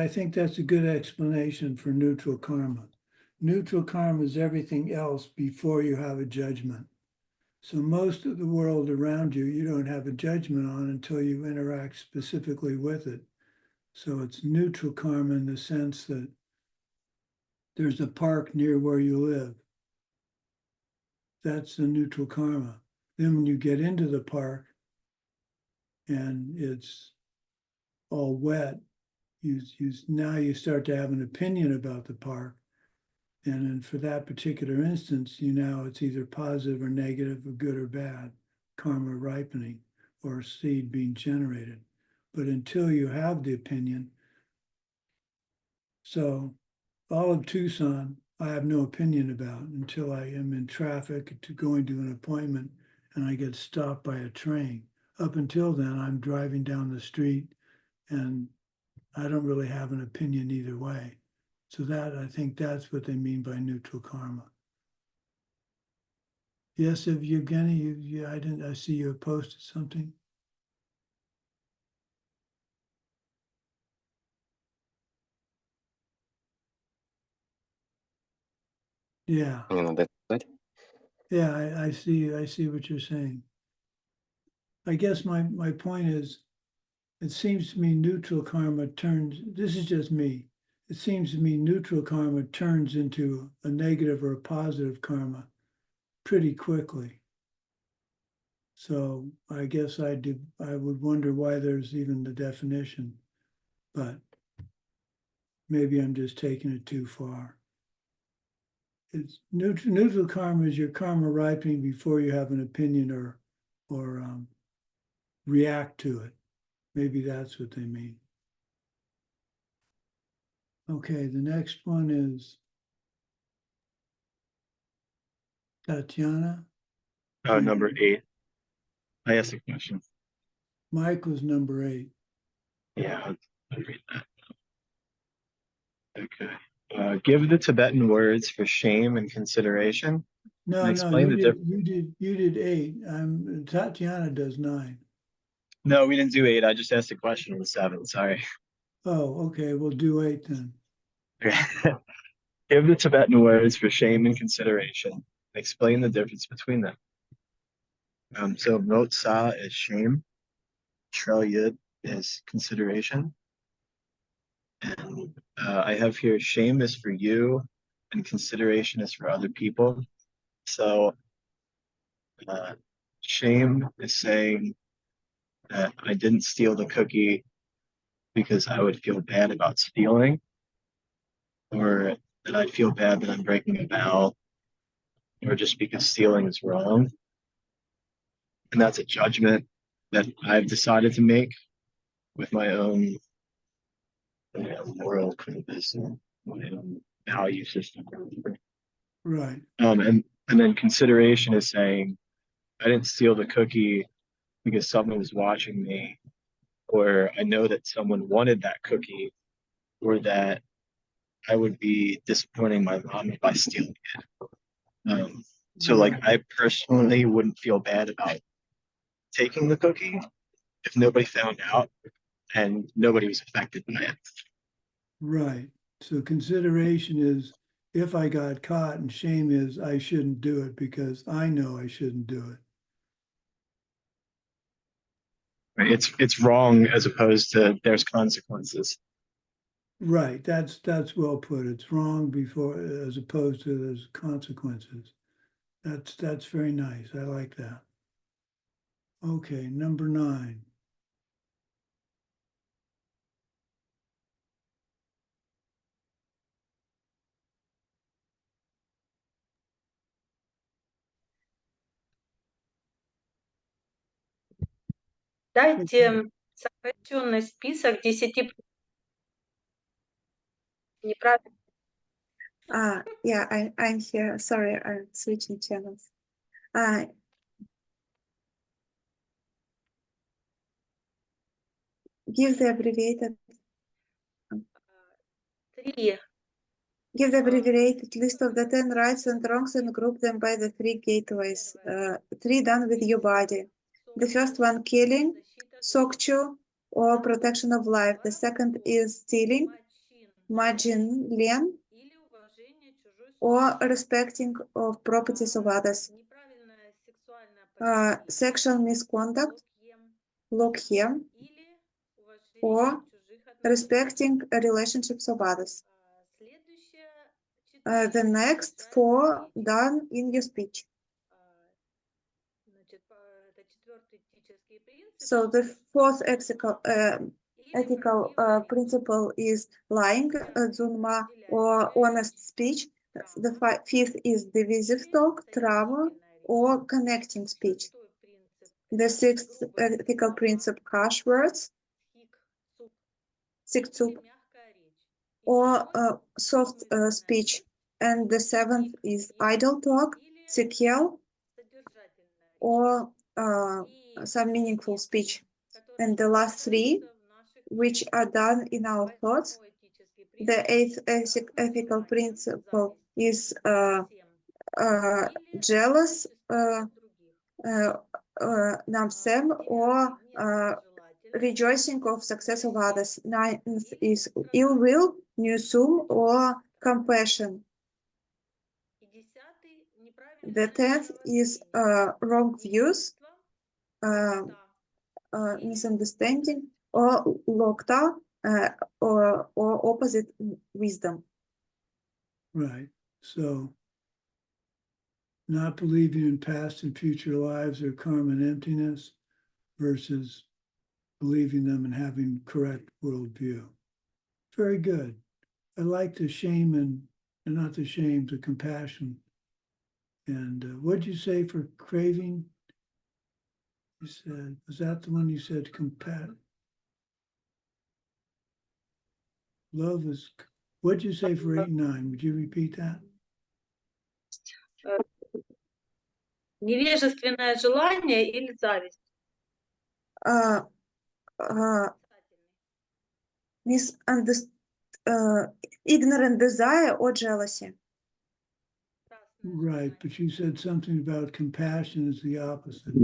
think that's a good explanation for neutral karma. Neutral karma is everything else before you have a judgment. So most of the world around you, you don't have a judgment on until you interact specifically with it. So it's neutral karma in the sense that there's a park near where you live. That's the neutral karma. Then when you get into the park and it's all wet, now you start to have an opinion about the park. And then for that particular instance, it's either positive or negative or good or bad, karma ripening or seed being generated. But until you have the opinion, so all of Tucson, I have no opinion about until I am in traffic to going to an appointment and I get stopped by a train. Up until then, I'm driving down the street and I don't really have an opinion either way. So I think that's what they mean by neutral karma. Yes, if Evgeny, I see you posted something. Yeah. Мне надо сказать. Yeah, I see what you're saying. I guess my point is, it seems to me neutral karma this is just me. It seems to me neutral karma turns into a negative or a positive karma pretty quickly. So I guess I would wonder why there's even the definition, but maybe I'm just taking it too far. It's neutral karma is your karma ripening before you have an opinion or react to it. Maybe that's what they mean. Okay, the next one is Tatiana. number 8? I asked a question. Mike was number 8. Yeah, I'll read that. Okay. Give the Tibetan words for shame and consideration. No, you did 8. Tatiana does 9. No, we didn't do 8. I just asked a question on the 7. Sorry. Oh, okay. We'll do 8 then. Give the Tibetan words for shame and consideration. Explain the difference between them. So Motsa is shame. Trel Yud is consideration. And I have here shame is for you and consideration is for other people. So shame is saying that I didn't steal the cookie because I would feel bad about stealing, or that I'd feel bad that I'm breaking a vow, or just because stealing is wrong. And that's a judgment that I've decided to make with my own moral compass and my own value system. Right. And then consideration is saying I didn't steal the cookie because someone was watching me, or I know that someone wanted that cookie, or that I would be disappointing my mom by stealing it. So like I personally wouldn't feel bad about taking the cookie, if nobody found out and nobody was affected by it. Right. So consideration is if I got caught, and shame is I shouldn't do it because I know I shouldn't do it. Right? It's wrong as opposed to there's consequences. Right. That's well put. It's wrong before as opposed to there's consequences. That's very nice. I like that. Okay, number 9. Дайте сокращенный список 10 неправильных. Yeah, I'm here. Sorry, I'm switching channels. Give the abbreviated Три. Give the abbreviated list of the 10 rights and wrongs and group them by the 3 gateways. 3 done with your body. The first one, killing, sokchu, or protection of life. The second is stealing, majin, len, Или уважение чужой or respecting of properties of others. неправильное сексуальное Sexual misconduct, поведение. lokhem, Или уважение or чужих отношений. respecting relationships of others. Следующее The next 4 done in your speech. Значит, это четвертый этический принцип. So the fourth ethical Или правдивое principle is lying, dzunma, or honest speech. The fifth is divisive talk, trauma, or connecting speech. шестой принцип. The sixth ethical principle, harsh words, Хик-суп. siktsub, Или мягкая речь. И or седьмой soft смысленная speech. речь. And the seventh is idle talk, Или sequel, содержательная речь. or И some meaningful speech. которые And the last 3, содержатся в наших which are done in our thoughts. Восьмой этический The принцип. eighth ethical Желание, principle зависть is всем. Или jealous использовать других. namsem, or Девятый, нежелательный. rejoicing of success of others. Ninth is ill will, nusum, or compassion. И десятый, неправильное The 10th is мировоззрение. wrong views, Невежество, локта, misunderstanding, or lokta, or opposite wisdom. Right. So not believing in past and future lives or karma and emptiness versus believing them and having correct worldview. Very good. I like the shame and not the shame, the compassion. And what'd you say for craving? You said, was that the one you said love is, what'd you say for 8 and 9? Would you repeat that? невежественное желание или зависть. Ignorant desire or jealousy. Right, but you said something about compassion is the opposite.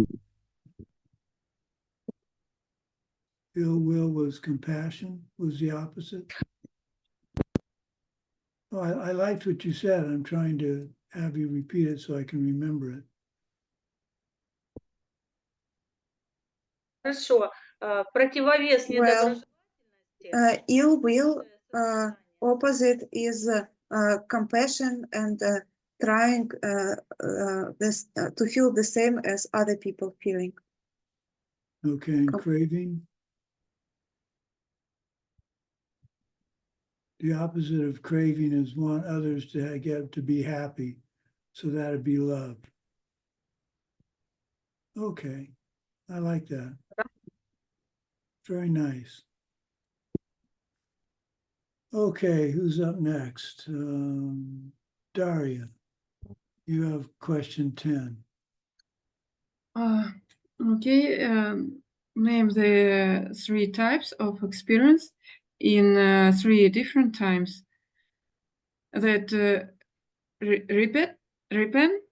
Ill will was compassion, was the opposite. Oh, I liked what you said. I'm trying to have you repeat it so I can remember it. Хорошо. Противовес Well, недоброжелательности. ill will, Сострадание. opposite is compassion and trying to feel the same as other people feeling. Okay, and craving? The opposite of craving is want others to get to be happy, so that'd be love. Okay, I like that. Very nice. Okay, who's up next? Daria, you have question 10. Okay, name the 3 types of experience in 3 different times that repent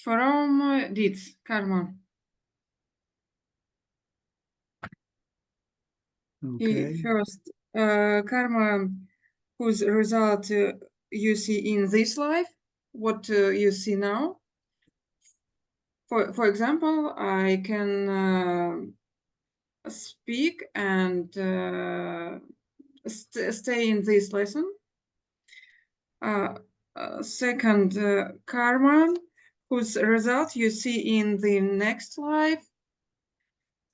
from deeds, karma. Okay, First, karma whose result you see in this life, what you see now. For example, I can speak and stay in this lesson. Second, karma, whose result you see in the next life.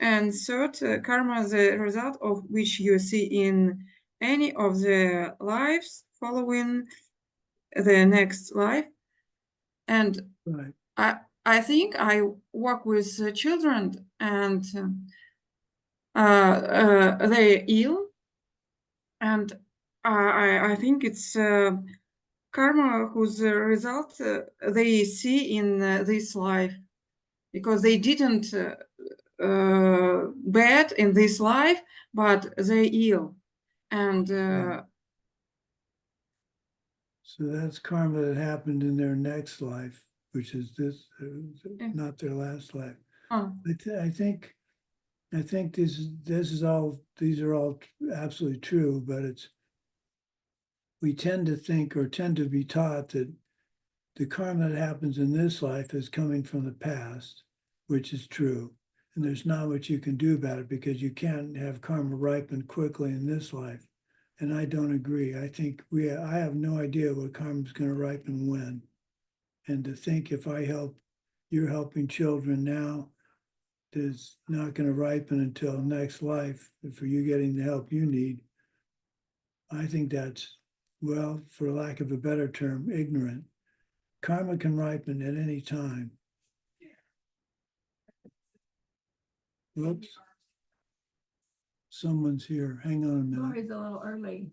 And third, karma, the result of which you see in any of the lives following the next life. And right. I think I work with children, and they're ill, and I think it's karma whose result they see in this life, because they didn't bad in this life, but they ill, and Right. So that's karma that happened in their next life, which is this, not their last life. oh, I think these are all absolutely true, but we tend to think or tend to be taught that the karma that happens in this life is coming from the past, which is true. And there's not much you can do about it because you can't have karma ripen quickly in this life. And I don't agree. I think I have no idea what karma is going to ripen when. And to think if you're helping children now, it's not going to ripen until next life for you getting the help you need. I think that's, well, for lack of a better term, ignorant. Karma can ripen at any time. Whoops. Someone's here. Hang on a minute. Lori's a little early.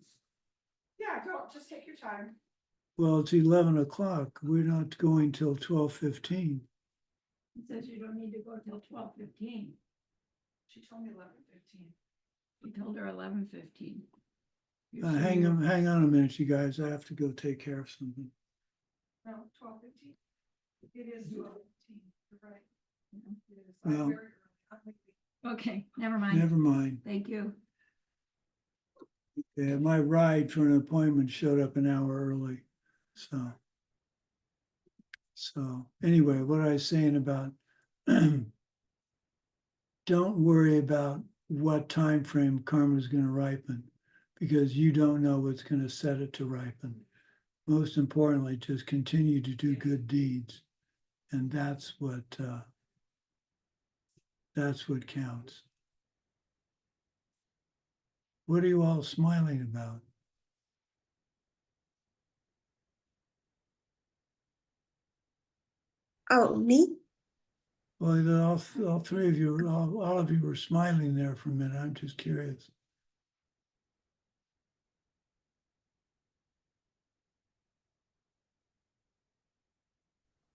Yeah, go, just take your time. Well, it's 11 o'clock. We're not going till 12:15. It says you don't need to go till 12:15. She told me 11:15. You told her 11:15. Hang on a minute, you guys. I have to go take care of something. No, 12:15. It is 12:15. You're right. It is. Well, I'm very early. Okay, never mind. Never mind. Thank you. Yeah, my ride for an appointment showed up an hour early. So anyway, what I was saying about don't worry about what time frame karma is going to ripen, because you don't know what's going to set it to ripen. Most importantly, just continue to do good deeds, and that's what counts. What are you all smiling about? Oh, me? Well, all three of you, all of you were smiling there for a minute. I'm just curious.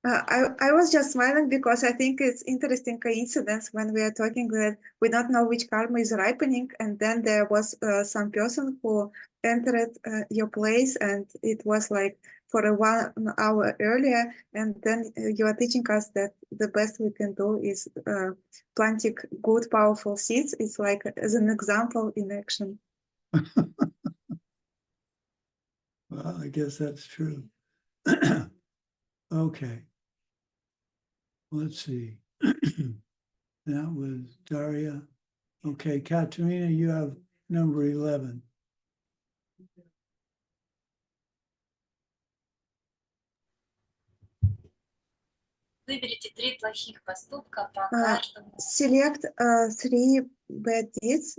I was just smiling because I think it's interesting coincidence when we are talking that we don't know which karma is ripening, and then there was some person who entered your place, and it was like for 1 hour earlier, and then you are teaching us that the best we can do is planting good, powerful seeds. It's like as an example in action. Well, I guess that's true. Okay. Let's see. That was Daria. Okay, Katerina, you have number 11. Выберите 3 плохих поступка по каждому. Select 3 bad deeds,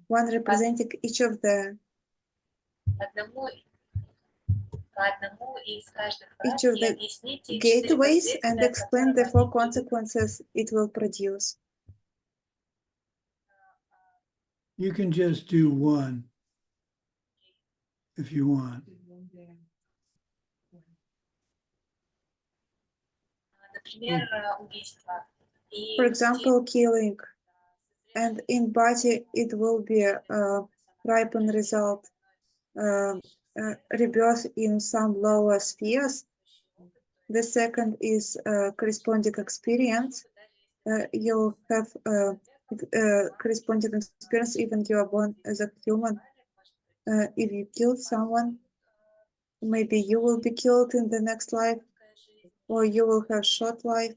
one representing each of the gateways, and explain the 4 consequences it will produce. You can just do one if you want. For example, killing, and in body it will be a ripen result, rebirth in some lower spheres. The second is corresponding experience. You'll have corresponding experience, even you are born as a human. If you kill someone, maybe you will be killed in the next life, or you will have short life,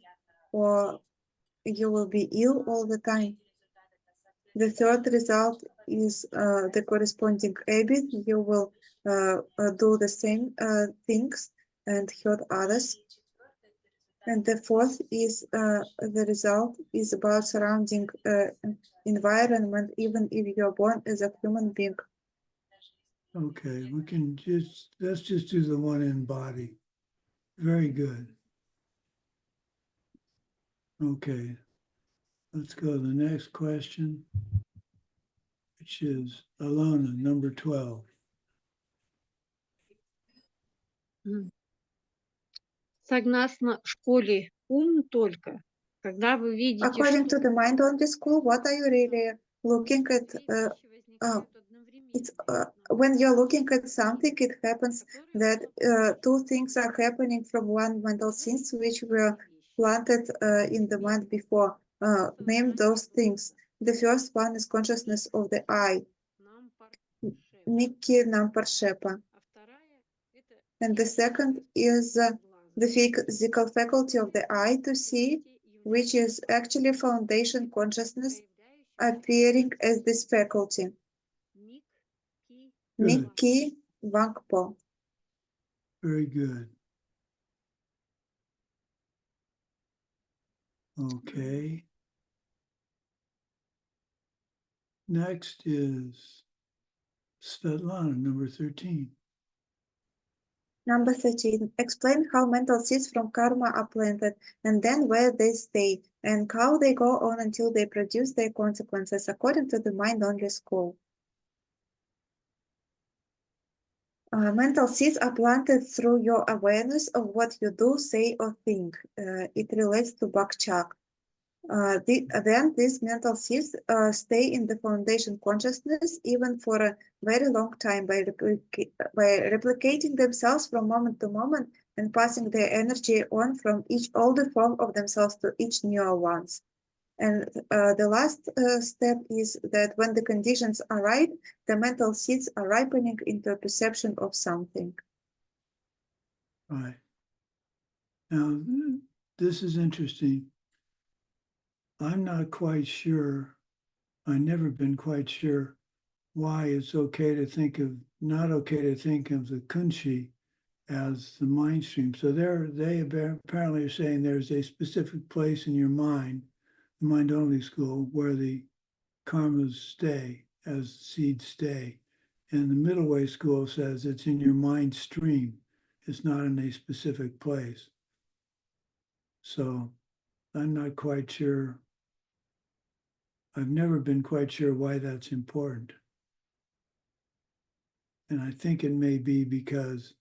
or you will be ill all the time. The third result is the corresponding habit. You will do the same things and hurt others. And the fourth is the result is about surrounding environment, even if you're born as a human being. Okay, we can let's just do the one in body. Very good. Okay, let's go to the next question, which is Alona, number 12. Согласно школе ум только, когда вы видите, According to the mind-only school, what are you really looking at? It's when you're looking at something, it happens that two things are happening from one mental sense which were planted in the mind before. Name those things. The first one is consciousness of the I, Nikki Namparshapa. And the second is the physical faculty of the eye to see, which is actually foundation consciousness appearing as this faculty. Nikki Wangpo. Very good. Okay. Next is Svetlana, number 13. Number 13. Explain how mental seeds from karma are planted and then where they stay and how they go on until they produce their consequences according to the mind-only school. Mental seeds are planted through your awareness of what you do, say, or think. It relates to Bakchak. Then these mental seeds stay in the foundation consciousness even for a very long time by replicating themselves from moment to moment and passing their energy on from each older form of themselves to each newer ones. And the last step is that when the conditions are right, the mental seeds are ripening into a perception of something. Right. Now, this is interesting. I'm not quite sure, I've never been quite sure why it's okay to think of, not okay to think of the kunshi as the mind stream. So they apparently are saying there's a specific place in your mind, the mind-only school, where the karmas stay, as seeds stay. And the middle way school says it's in your mind stream. It's not in a specific place. So I'm not quite sure. I've never been quite sure why that's important. And I think it may be because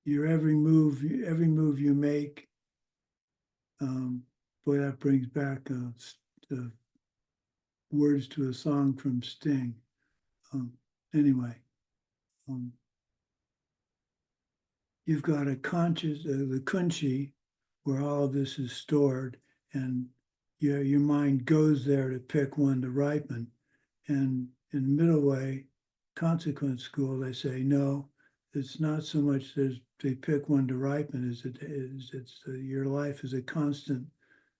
your every move you make, boy, that brings back the words to a song from Sting. Anyway, you've got a conscious, the kunshi, where all of this is stored, and your mind goes there to pick one to ripen. And in middle way, consequence school, they say, no, it's not so much that they pick one to ripen, your life is a constant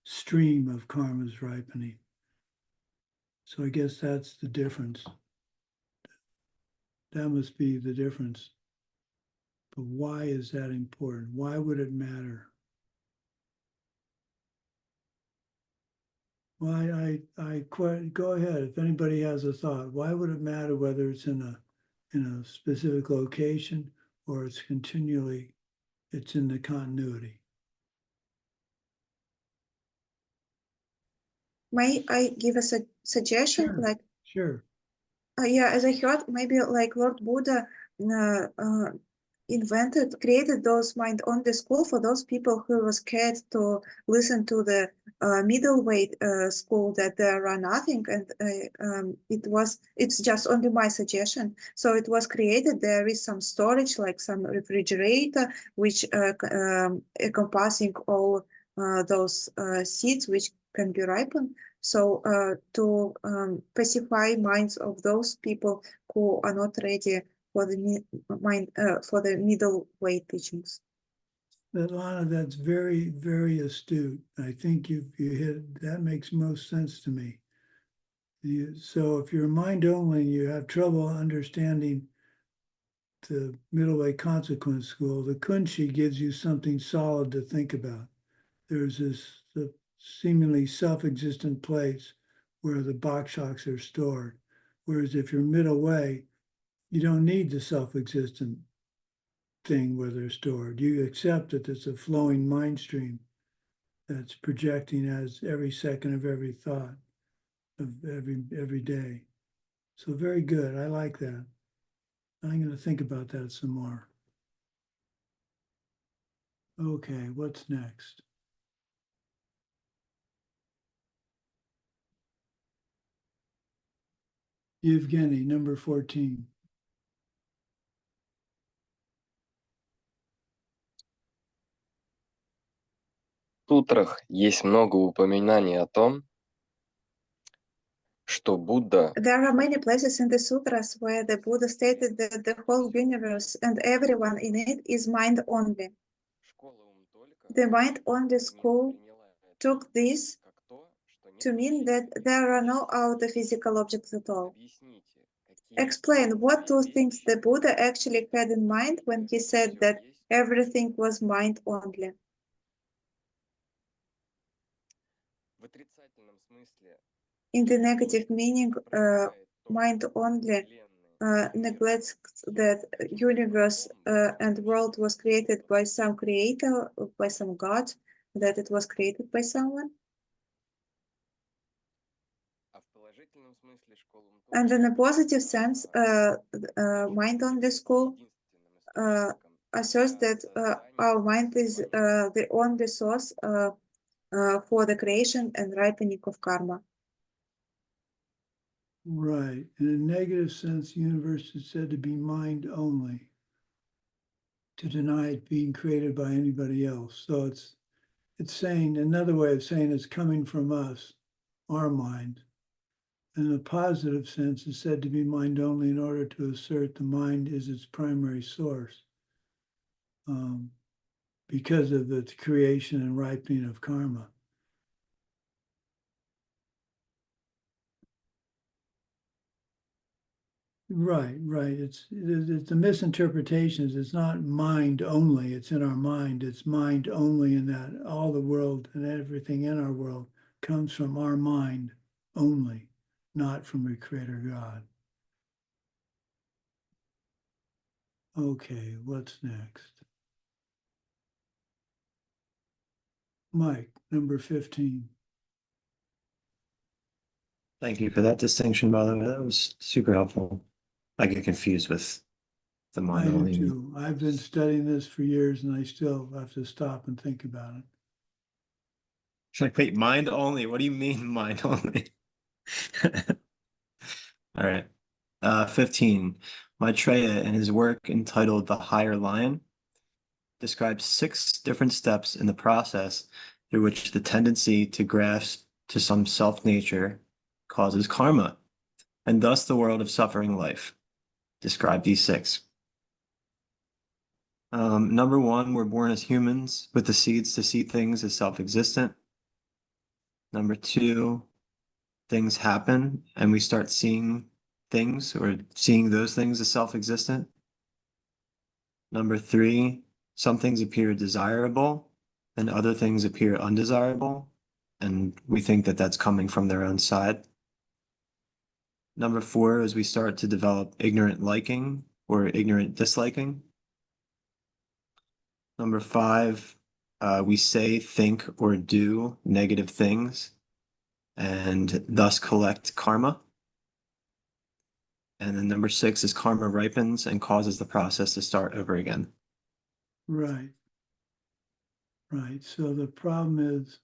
stream of karma's ripening. So I guess that's the difference. That must be the difference. But why is that important? Why would it matter? Well, go ahead. If anybody has a thought, why would it matter whether it's in a specific location or it's continually, it's in the continuity? May I give a suggestion? Sure. Like, Sure. Yeah, as I heard, maybe like Lord Buddha created those mind-only school for those people who were scared to listen to the middleweight school, that there are nothing, and it's just only my suggestion. So it was created. There is some storage, like some refrigerator, which encompassing all those seeds which can be ripened. So to pacify minds of those people who are not ready for the for the middle way teachings. Lana, that's very, very astute. I think you hit, that makes most sense to me. So if you're mind only, you have trouble understanding the middle way consequence school. The Kunshi gives you something solid to think about. There's this seemingly self-existent place where the bakshaks are stored. Whereas if you're middle way, you don't need the self-existent thing where they're stored. You accept that it's a flowing mind stream that's projecting as every second of every thought of every day. So very good. I like that. I'm going to think about that some more. Okay, what's next? Evgeny, number 14. В сутрах есть много упоминаний о том, что Будда There are many places in the sutras where the Buddha stated that the whole universe and everyone in it is mind only. The mind only school took this to mean that there are no outer physical objects at all. Explain what two things the Buddha actually had in mind when he said that everything was mind only. In the negative meaning, mind only neglects that universe and world was created by some creator, by some God, that it was created by someone. And in a positive sense, mind only school asserts that our mind is the only source for the creation and ripening of karma. Right. In a negative sense, the universe is said to be mind only, to deny it being created by anybody else. So it's saying, another way of saying it's coming from us, our mind. In a positive sense, it's said to be mind only in order to assert the mind is its primary source because of its creation and ripening of karma. Right. It's the misinterpretations. It's not mind only. It's in our mind. It's mind only in that all the world and everything in our world comes from our mind only, not from the Creator God. Okay, what's next? Mike, number 15. Thank you for that distinction, by the way. That was super helpful. I get confused with the I mind do only. too. I've been studying this for years and I still have to stop and think about it. It's like, wait, mind only? What do you mean mind only? All right. 15. Maitreya, in his work entitled The Higher Lion, describes 6 different steps in the process through which the tendency to grasp to some self-nature causes karma, and thus the world of suffering life. Describe these 6. Number 1, we're born as humans with the seeds to see things as self-existent. Number 2, things happen and we start seeing things or seeing those things as self-existent. Number 3, some things appear desirable and other things appear undesirable, and we think that that's coming from their own side. Number 4 is we start to develop ignorant liking or ignorant disliking. Number 5, we say, think, or do negative things and thus collect karma. And then number 6 is karma ripens and causes the process to start over again. Right. So the problem is,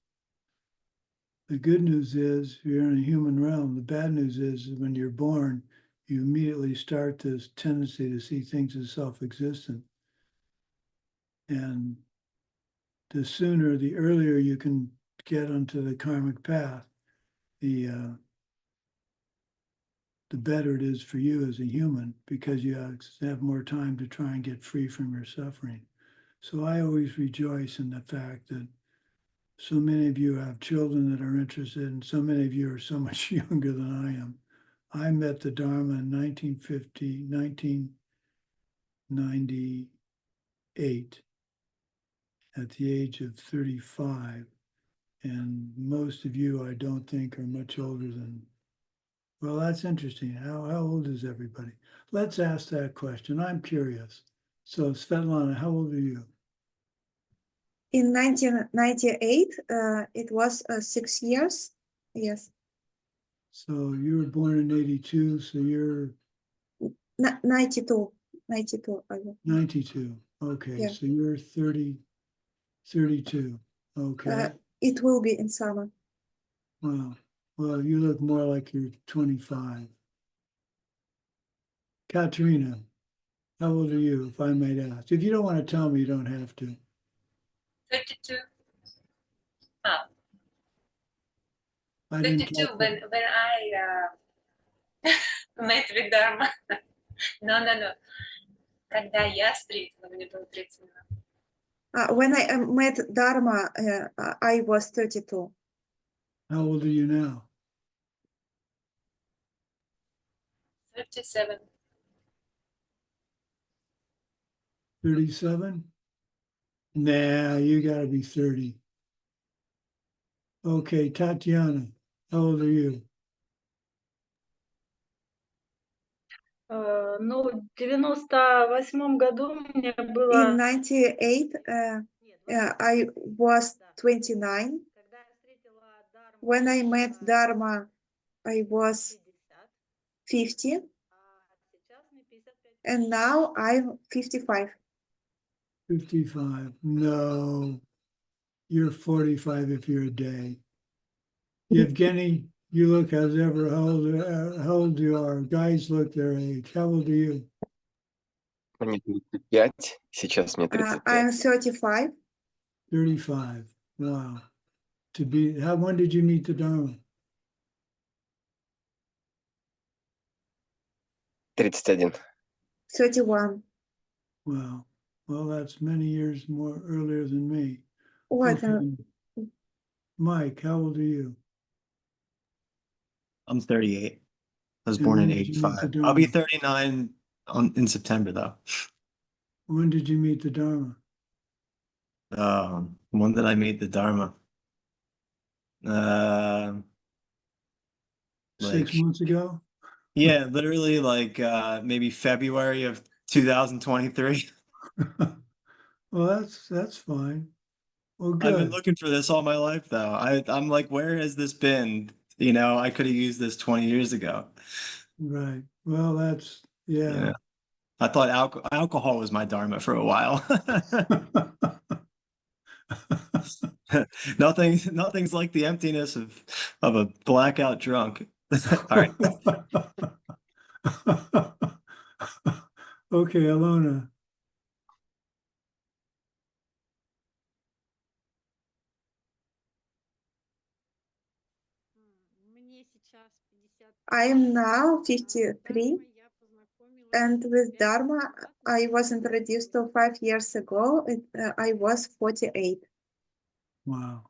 the good news is you're in a human realm. The bad news is when you're born, you immediately start this tendency to see things as self-existent. And the earlier you can get onto the karmic path, the better it is for you as a human, because you have more time to try and get free from your suffering. So I always rejoice in the fact that so many of you have children that are interested, and so many of you are so much younger than I am. I met the Dharma in 1998 at the age of 35. And most of you, I don't think, are much older than, well, that's interesting. How old is everybody? Let's ask that question. I'm curious. So Svetlana, how old are you? In 1998, it was 6 years. Yes. So you were born in 82, so you're 92. I was. 92. Okay, Yeah. so you're 32. Okay. It will be in summer. Wow. Well, you look more like you're 25. Katerina, how old are you, if I might ask? If you don't want to tell me, you don't have to. 32. I didn't 32 catch when I met with Dharma. No. Когда я встретила, мне было 32. When I met Dharma, I was 32. How old are you now? 37. 37? Nah, you gotta be 30. Okay, Tatiana, how old are you? Ну, в 98 году мне In было... 98, I was 29. Когда я встретила Дharmu, When I met Dharma, I was 50. а сейчас мне 55. And now I'm 55. 55. No, you're 45 if you're a day. Yevgeny, you look as ever how old you are. Guys look their age. How old are you? Мне 35, сейчас мне 35. I'm 35. 35. Wow. When did you meet the Dharma? 31. 31. Wow. Well, that's many years more earlier than me. What? Okay. Mike, how old are you? I'm 38. I was And born when in did you meet the 85. I'll be Dharma? 39 in September, though. When did you meet the Dharma? When did I meet the Dharma? 6 months ago? Yeah, literally like maybe February of 2023. Well, that's fine. Well, I've been good. looking for this all my life, though. I'm like, where has this been? You know, I could have used this 20 years ago. Right. Well, that's, yeah. Yeah. I thought alcohol was my Dharma for a while. Nothing's like the emptiness of a blackout drunk. All right. Okay, Alona. Мне сейчас 50. I am now 53. Дharma я познакомилась And with 5 Dharma, лет назад. I was introduced to 5 years ago. I was 48. Wow.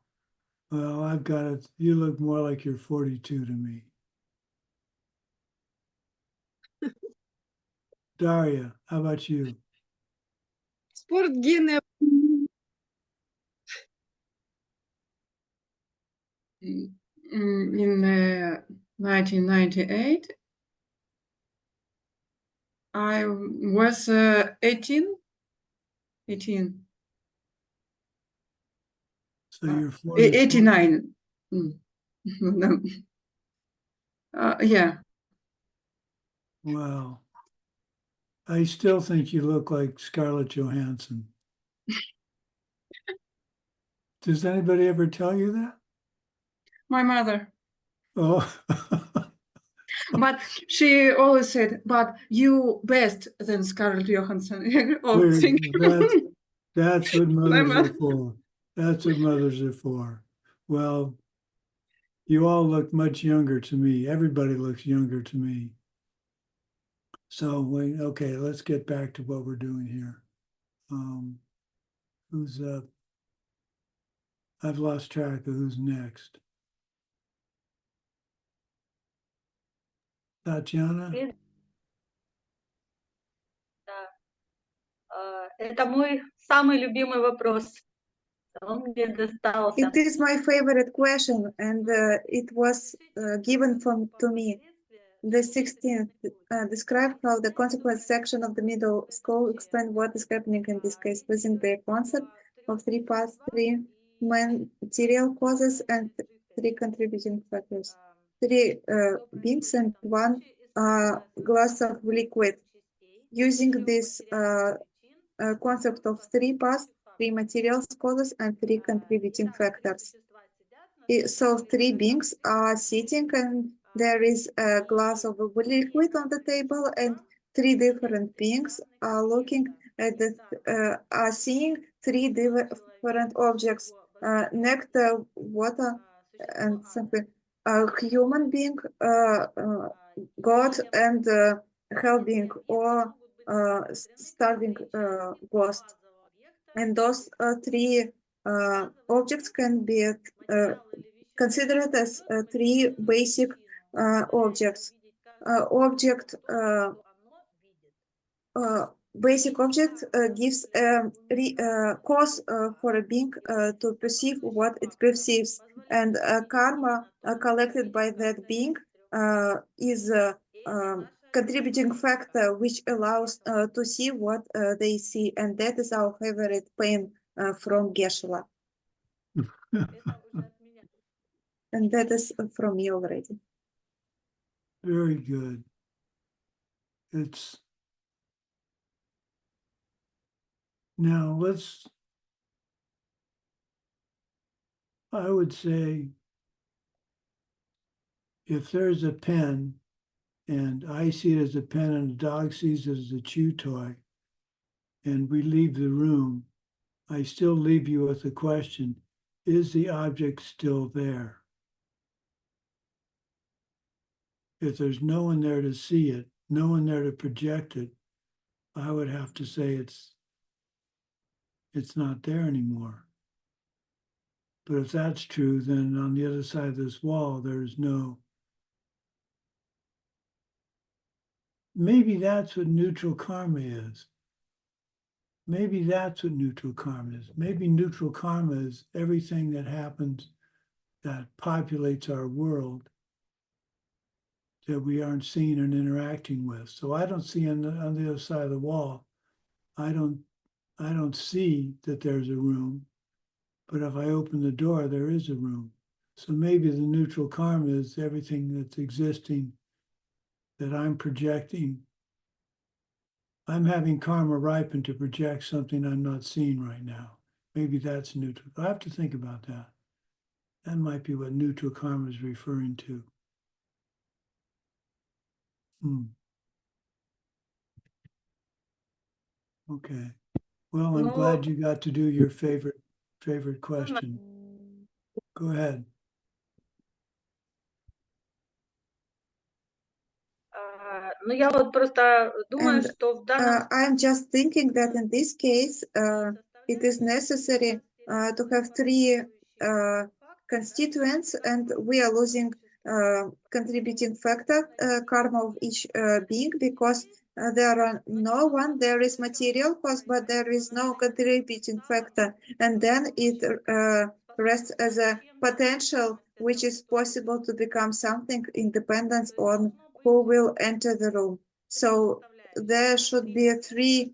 Well, I've got it. You look more like you're 42 to me. Daria, how about you? Спортгены. In 1998, I was 18. So you're 44. 89. Yeah. Wow. I still think you look like Scarlett Johansson. Does anybody ever tell you that? My mother. Oh. But she always said, but you best than Scarlett Johansson. Oh, There, thank you. that's what My mothers are mother. for. That's what mothers are for. Well, You all look much younger to me. Everybody looks younger to me. So okay, let's get back to what we're doing here. Who's up? I've lost track of who's next. Tatiana? Это мой самый любимый вопрос. Он мне достался. It is my favorite question, and it was given to me. The 16th, describe how the consequence section of the middle school explain what is happening in this case using the concept of three paths, three material causes, and three contributing factors. Three beings and one glass of liquid. Using this concept of three paths, three materials causes, and three contributing factors. So three beings are sitting and there is a glass of liquid on the table, and three different beings are looking at are seeing three different objects: nectar, water, and something. A human being, God, and hell being, or starving ghost. And those three objects can be considered as three basic objects. Basic object gives a cause for a being to perceive what it perceives, and karma collected by that being is a contributing factor which allows to see what they see, and that is our favorite pain from Geshe. And that is from me already. Very good. Now I would say, if there's a pen and I see it as a pen and the dog sees it as a chew toy, and we leave the room, I still leave you with the question, is the object still there? If there's no one there to see it, no one there to project it, I would have to say it's not there anymore. But if that's true, then on the other side of this wall, there's no. Maybe that's what neutral karma is. Maybe that's what neutral karma is. Maybe neutral karma is everything that happens that populates our world that we aren't seeing and interacting with. So I don't see on the other side of the wall, I don't see that there's a room, but if I open the door, there is a room. So maybe the neutral karma is everything that's existing that I'm projecting. I'm having karma ripen to project something I'm not seeing right now. Maybe that's neutral. I have to think about that. That might be what neutral karma is referring to. Okay. Well, I'm glad you got to do your favorite question. Go ahead. Ну, я вот просто думаю, And что в данном I'm just thinking that in this case, it is necessary to have three constituents, and we are losing contributing factor karma of each being, because there are no one, there is material cause, but there is no contributing factor, and then it rests as a potential which is possible to become something independent on who will enter the room. So there should be three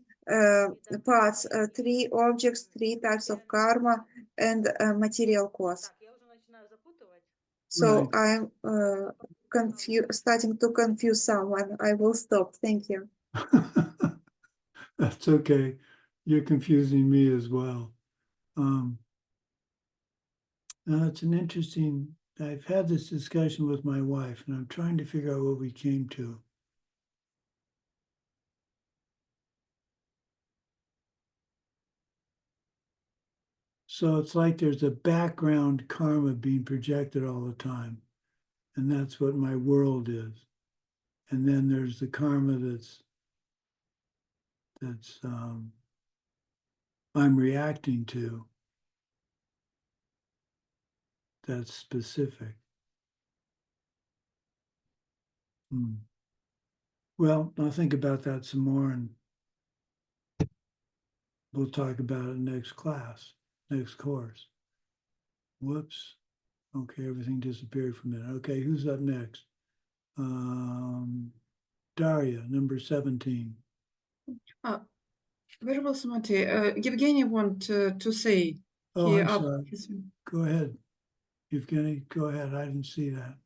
parts, three objects, three types of karma, and material cause. So Right. I'm starting to confuse someone. I will stop. Thank you. That's okay. You're confusing me as well. Now it's an interesting, I've had this discussion with my wife, and I'm trying to figure out what we came to. So it's like there's a background karma being projected all the time. and that's what my world is. And then there's the karma that's I'm reacting to, that's specific. Well, I'll think about that some more, and we'll talk about it next class, next course. Whoops. Okay, everything disappeared from there. Okay, who's up next? Daria, number 17. Venerable Sumati, Evgeny want to say. Oh, He I'm up sorry. his- Go ahead. Evgeny, go ahead. I didn't see that.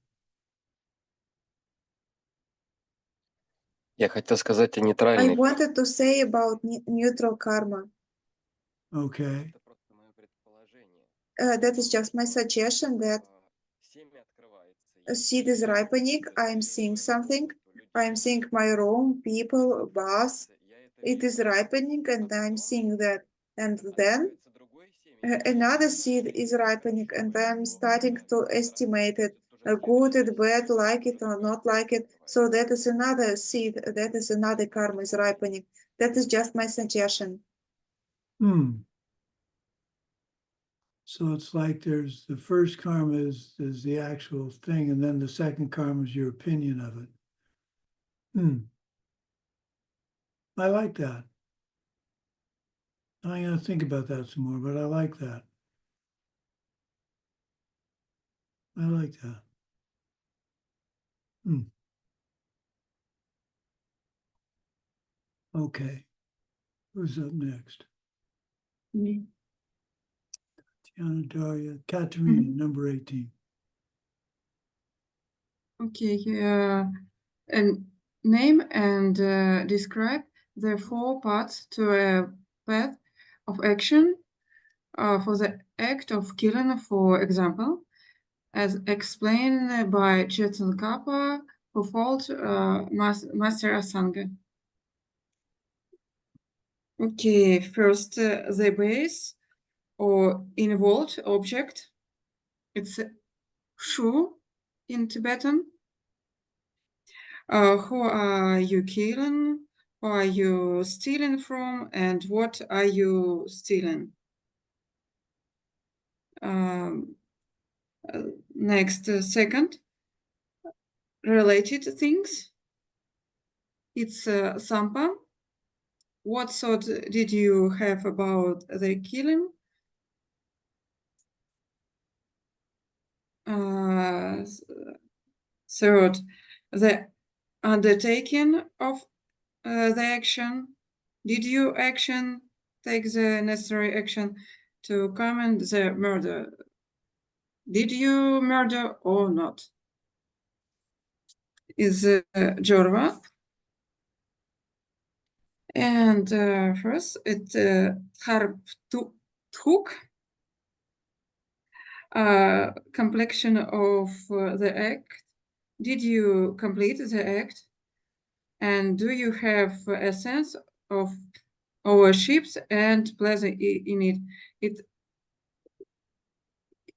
Я хотел сказать о I нейтральной. wanted to say about neutral karma. Okay. Это просто мое предположение. That is just my suggestion that Семя открывается. a seed is ripening. I'm seeing something. I'm seeing my room, people, bus. It is ripening, and I'm seeing that. And then another seed is ripening, and I'm starting to estimate it, good and bad, like it or not like it. So that is another seed, that is another karma is ripening. That is just my suggestion. So it's like there's the first karma is the actual thing, and then the second karma is your opinion of it. I like that. I'm going to think about that some more, but I like that. I like that. Okay. Who's up next? Me. Tiana, Daria, Katerina, number 18. Okay, and name and describe the 4 parts to a path of action for the act of killing, for example, as explained by Jetson Kappa, who followed Master Asanga. Okay, first the base or involved object. It's shu in Tibetan. Who are you killing? Who are you stealing from? And what are you stealing? Next, second, related things. It's sampa. What thought did you have about the killing? Third, the undertaking of the action. Did you take the necessary action to commit the murder? Did you murder or not? Is Jorva. And first, it's Harptuk, completion of the act. Did you complete the act? And do you have a sense of ownership and pleasure in it?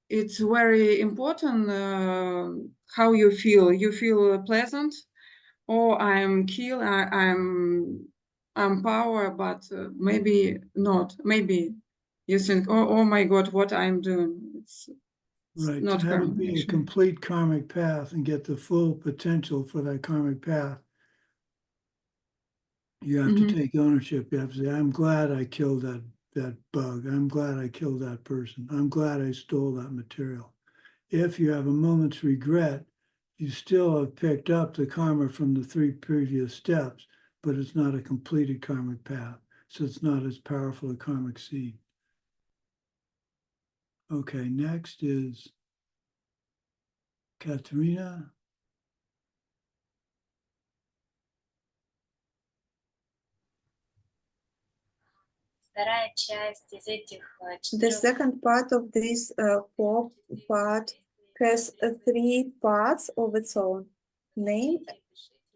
It's very important how you feel. You feel pleasant, or I'm killed, I'm power, but maybe not. Maybe you think, oh my God, what I'm doing. It's Right, not to have it karma, be a actually. complete karmic path and get the full potential for that karmic path, you have to take ownership. You have to say, I'm glad I killed that bug. I'm glad I killed that person. I'm glad I stole that material. If you have a moment's regret, you still have picked up the karma from the 3 previous steps, but it's not a completed karmic path. So it's not as powerful a karmic seed. Okay, next is Katerina. Вторая часть из этих The second part of this 4 part has 3 parts of its own. Name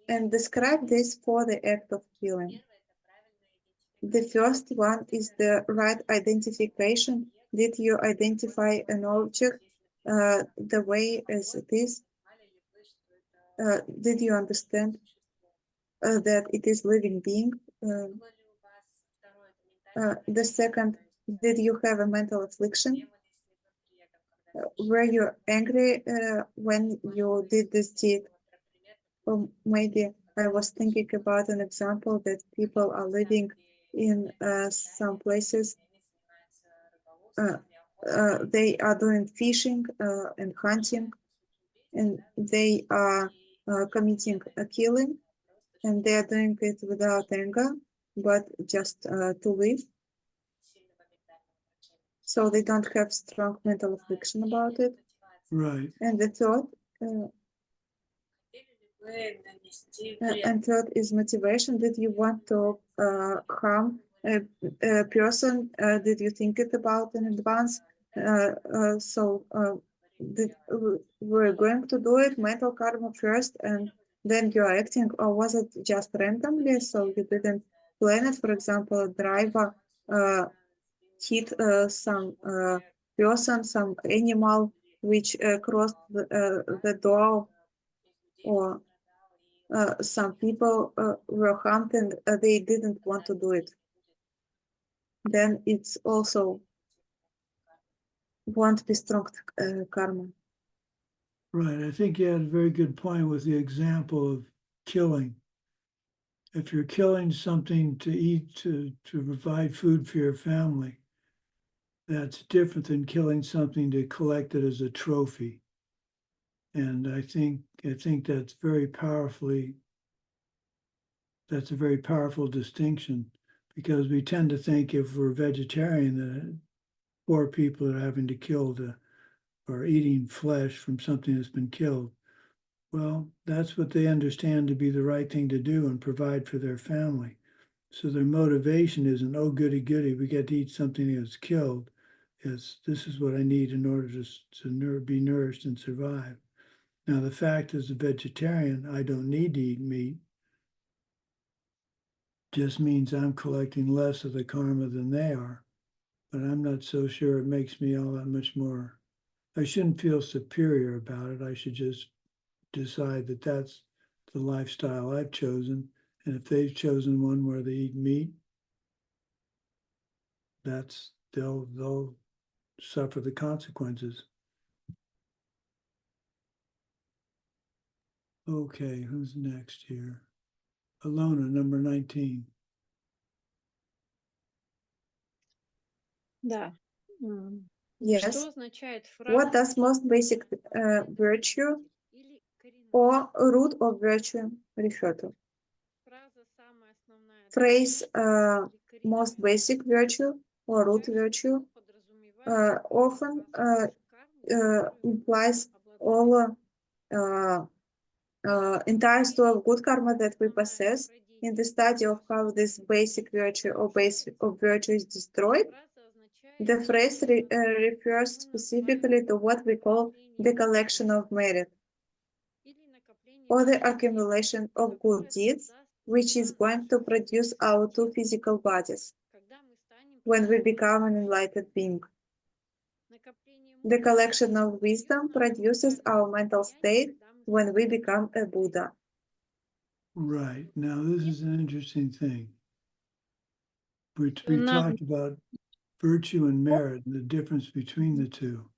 and describe this for the act of killing. The first one is the right identification. Did you identify an object the way as it is? did you understand that it is living being? The second, did you have a mental affliction? Were you angry when you did this deed? Or maybe I was thinking about an example that people are living in some places. They are doing fishing and hunting, and they are committing a killing, and they are doing it without anger, but just to live. So they don't have strong mental affliction about it. Right. And the third, and third is motivation. Did you want to harm a person? Did you think it about in advance? We're going to do it, mental karma first, and then you're acting, or was it just randomly? So you didn't plan it. For example, a driver hit some person, some animal which crossed the door, or some people were harmed and they didn't want to do it. Then it's also won't be strong karma. Right. I think you had a very good point with the example of killing. If you're killing something to eat, to provide food for your family, that's different than killing something to collect it as a trophy. And I think that's a very powerful distinction, because we tend to think if we're vegetarian that poor people are having to kill or eating flesh from something that's been killed. Well, that's what they understand to be the right thing to do and provide for their family. So their motivation isn't, oh, goody, goody, we get to eat something that's killed. This is what I need in order to be nourished and survive. Now, the fact as a vegetarian, I don't need to eat meat, just means I'm collecting less of the karma than they are. But I'm not so sure it makes me all that much more. I shouldn't feel superior about it. I should just decide that that's the lifestyle I've chosen. And if they've chosen one where they eat meat, they'll suffer the consequences. Okay, who's next here? Alona, number 19. Да. Yes. Что означает What фраза does most basic virtue или коренная? or root of virtue refer to? Фраза самая основная Phrase или most коренная basic virtue or root чаще virtue всего подразумевает often нашу карму, которую implies обладаем. all entire store of good karma that we possess. In the study of how this basic virtue or base of virtue is destroyed, Фраза означает the phrase refers specifically to what we call the collection of merit, или накопление or the добрых accumulation деяний, of good которое deeds, создаст which is два going to наших produce our two physical bodies когда мы станем when we причастны become an Богу. enlightened being. Накопление The мудрости collection of дает wisdom нам produces ментальное our mental состояние, state когда мы when we становимся become a Buddha. Right. Now, this is an interesting thing. We've Now, talked about virtue and merit and the difference between the two.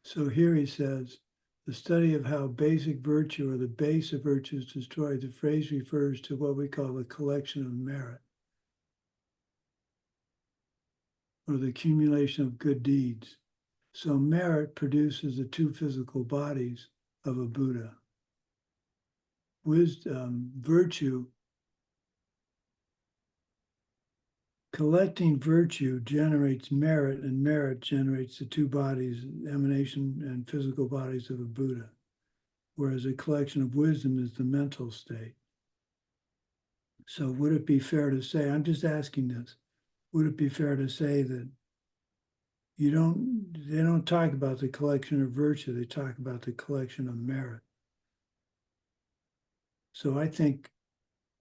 So here he says, the study of how basic virtue or the base of virtue is destroyed, the phrase refers to what we call the collection of merit, or the accumulation of good deeds. So merit produces the two physical bodies of a Buddha. Virtue, collecting virtue generates merit, and merit generates the two bodies, emanation and physical bodies of a Buddha, whereas a collection of wisdom is the mental state. So would it be fair to say, I'm just asking this, would it be fair to say that they don't talk about the collection of virtue, they talk about the collection of merit. So I think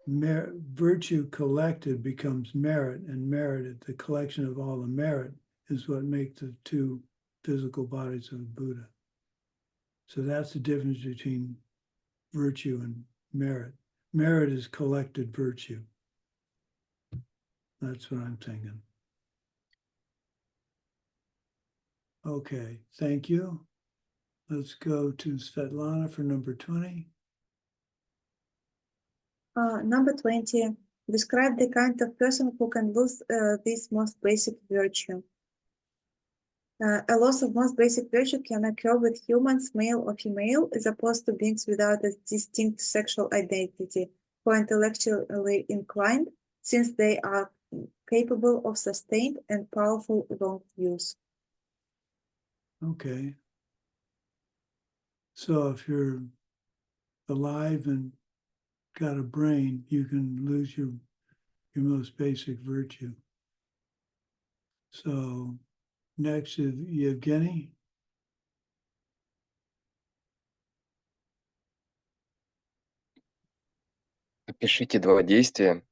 virtue collected becomes merit, and merit, the collection of all the merit, is what makes the two physical bodies of Buddha. So that's the difference between virtue and merit. Merit is collected virtue. That's what I'm thinking. Okay, thank you. Let's go to Svetlana for number 20. Number 20. Describe the kind of person who can lose this most basic virtue. A loss of most basic virtue can occur with humans, male or female, as opposed to beings without a distinct sexual identity, who are intellectually inclined, since they are capable of sustained and powerful wrong views. Okay. So if you're alive and got a brain, you can lose your most basic virtue. So next is Yevgeny. Опишите 2 действия,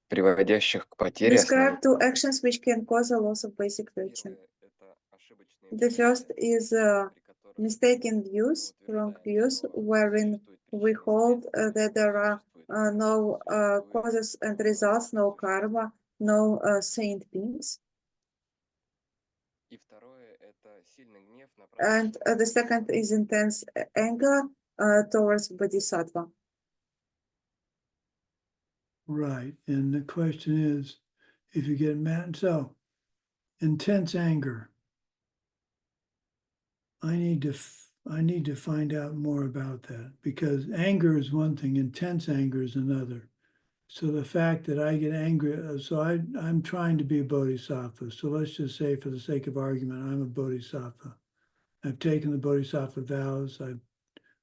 приводящих к потере Describe основных. 2 actions which can cause a loss of basic virtue. Первое – это ошибочные The first is при которых mistaken views, мы wrong утверждаем, views, что wherein существует we причина и hold следствие, that there are существует no существует causes and results, no karma, no saint beings. И второе – это сильный гнев, And направленный the second is intense anger towards bodhisattva. Right. And the question is, if you get mad, so intense anger, I need to find out more about that, because anger is one thing, intense anger is another. So the fact that I get angry, so I'm trying to be a bodhisattva. So let's just say, for the sake of argument, I'm a bodhisattva. I've taken the bodhisattva vows.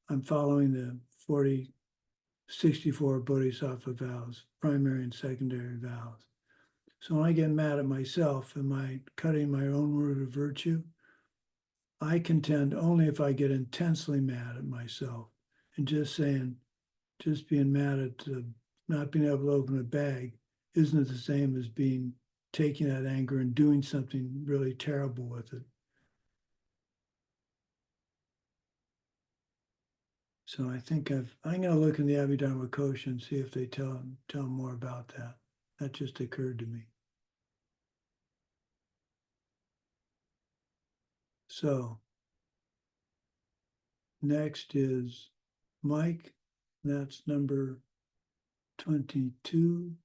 I'm following the 64 bodhisattva vows, primary and secondary vows. So when I get mad at myself, am I cutting my own root of virtue? I contend only if I get intensely mad at myself, and just being mad at not being able to open a bag isn't the same as taking that anger and doing something really terrible with it. So I think I'm going to look in the Abhidharma Kosha and see if they tell more about that. That just occurred to me. So next is Mike. That's number 22.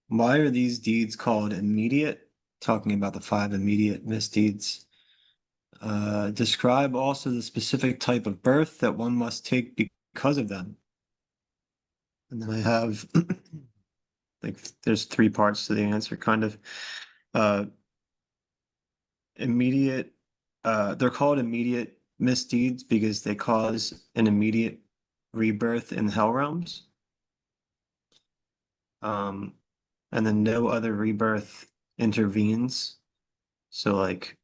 Why are these deeds called immediate? Talking about the 5 immediate misdeeds. Describe also the specific type of birth that one must take because of them. And then I have, like, there's 3 parts to the answer, kind of. Immediate, they're called immediate misdeeds because they cause an immediate rebirth in hell realms. And then no other rebirth intervenes. So, like,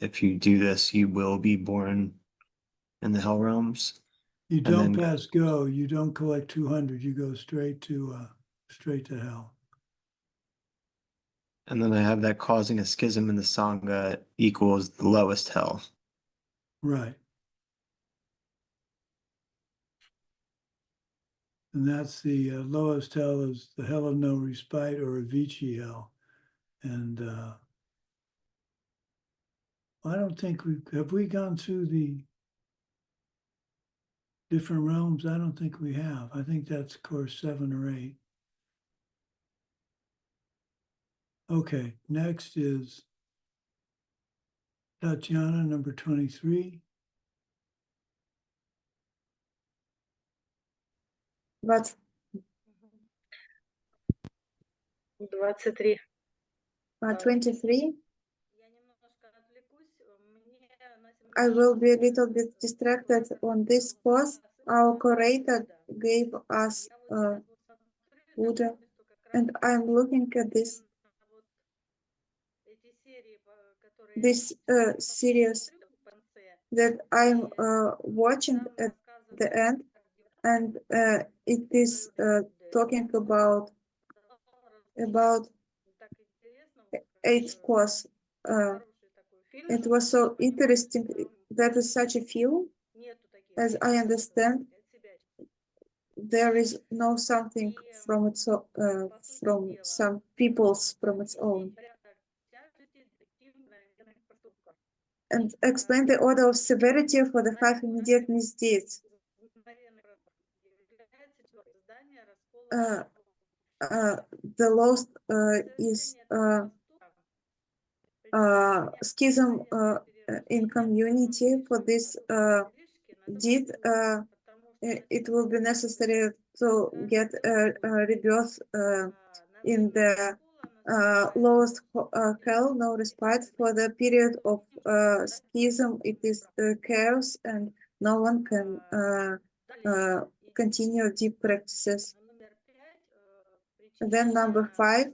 if you do this, you will be born in the hell realms. You don't pass go. You don't collect 200. You go straight to hell. And then I have that causing a schism in the Sangha equals the lowest hell. Right. And that's the lowest hell is the hell of no respite, or Avicii hell. And I don't think have we gone through the different realms? I don't think we have. I think that's course 7 or 8. Okay, next is Tatiana, number 23. But 23. 23, Я немножко отвлекусь. I will be a little bit distracted on this course. Our curator gave us Buddha, and I'm looking at this series that I'm watching at the end, and it is talking about 8th course It was so interesting. That is such a film. As I understand, there is no something from its from some people's from its own. And explain the order of severity for the 5 immediate misdeeds. The lowest is schism in community. For this deed, it will be necessary to get a rebirth in the lowest hell, no respite. For the period of schism, it is chaos, and no one can continue deep practices. And then number 5,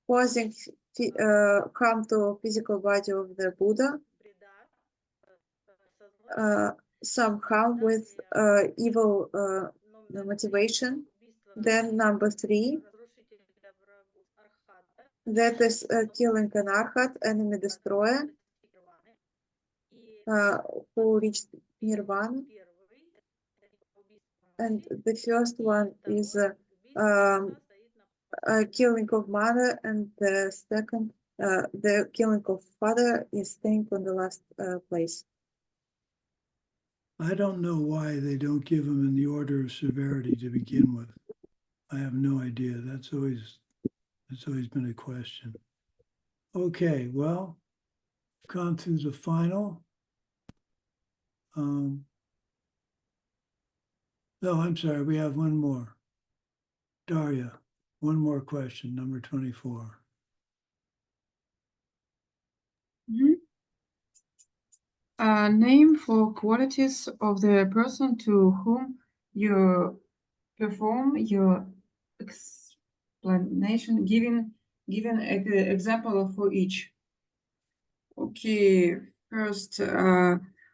causing harm to physical body of the Buddha, some harm with evil motivation. Then number 3, that is killing an arhat, enemy destroyer, who reached nirvana. And the first one is killing of mother, and the second, the killing of father, is staying on the last place. I don't know why they don't give them in the order of severity to begin with. I have no idea. That's always been a question. Okay, well, gone through the final. No, I'm sorry, we have one more. Daria, one more question, number 24. Name 4 qualities of the person to whom you perform your explanation, giving an example for each. Okay, first,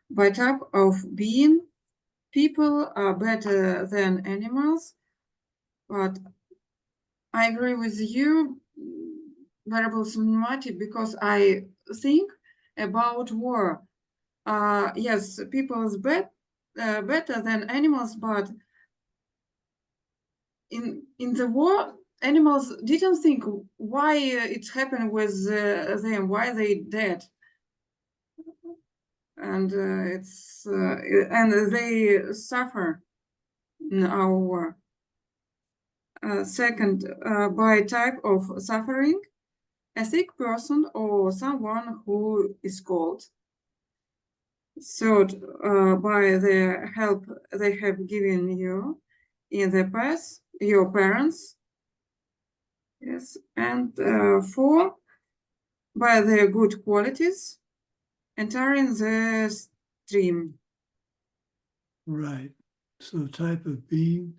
by type of being, people are better than animals, but I agree with you, Venerable Sumati, because I think about war. Yes, people is better than animals, but in the war, animals didn't think why it happened with them, why they dead, and and they suffer in our war. Second, by type of suffering, a sick person or someone who is cold. Third, by the help they have given you in the past, your parents. Yes, and 4, by their good qualities, entering the stream. Right. So type of being,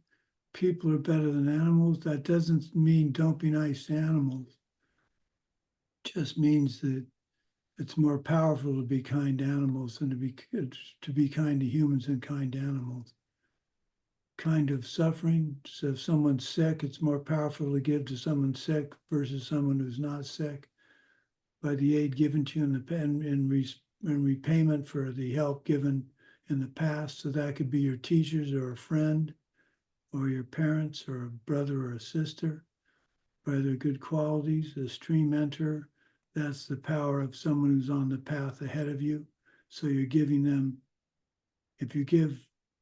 people are better than animals. That doesn't mean don't be nice to animals. It just means that it's more powerful to be kind to animals than to be kind to humans and kind to animals. Kind of suffering. So if someone's sick, it's more powerful to give to someone sick versus someone who's not sick. By the aid given to you in repayment for the help given in the past. So that could be your teachers or a friend or your parents or a brother or a sister. By their good qualities, a stream enterer, that's the power of someone who's on the path ahead of you. So you're giving them, if you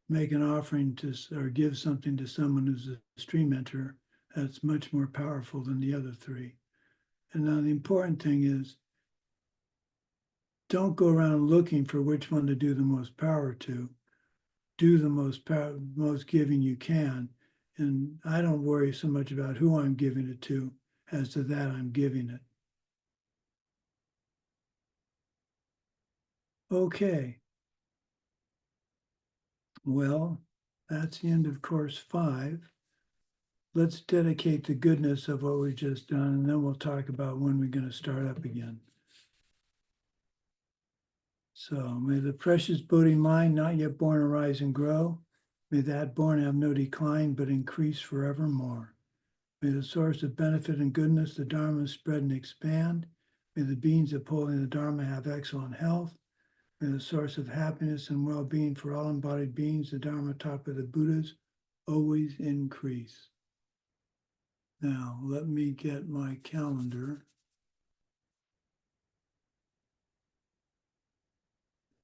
make an offering to, or give something to someone who's a stream enterer, that's much more powerful than the other 3. And now the important thing is, don't go around looking for which one to do the most power to. Do the most giving you can. And I don't worry so much about who I'm giving it to, as to that I'm giving it. Okay. Well, that's the end of course 5. Let's dedicate the goodness of what we've just done, and then we'll talk about when we're going to start up again. So may the precious Bodhi mind not yet born arise and grow. May that born have no decline, but increase forevermore. May the source of benefit and goodness, the Dharma, spread and expand. May the beings upholding the Dharma have excellent health. May the source of happiness and well-being for all embodied beings, the Dharma taught by the Buddhas, always increase. Now, let me get my calendar.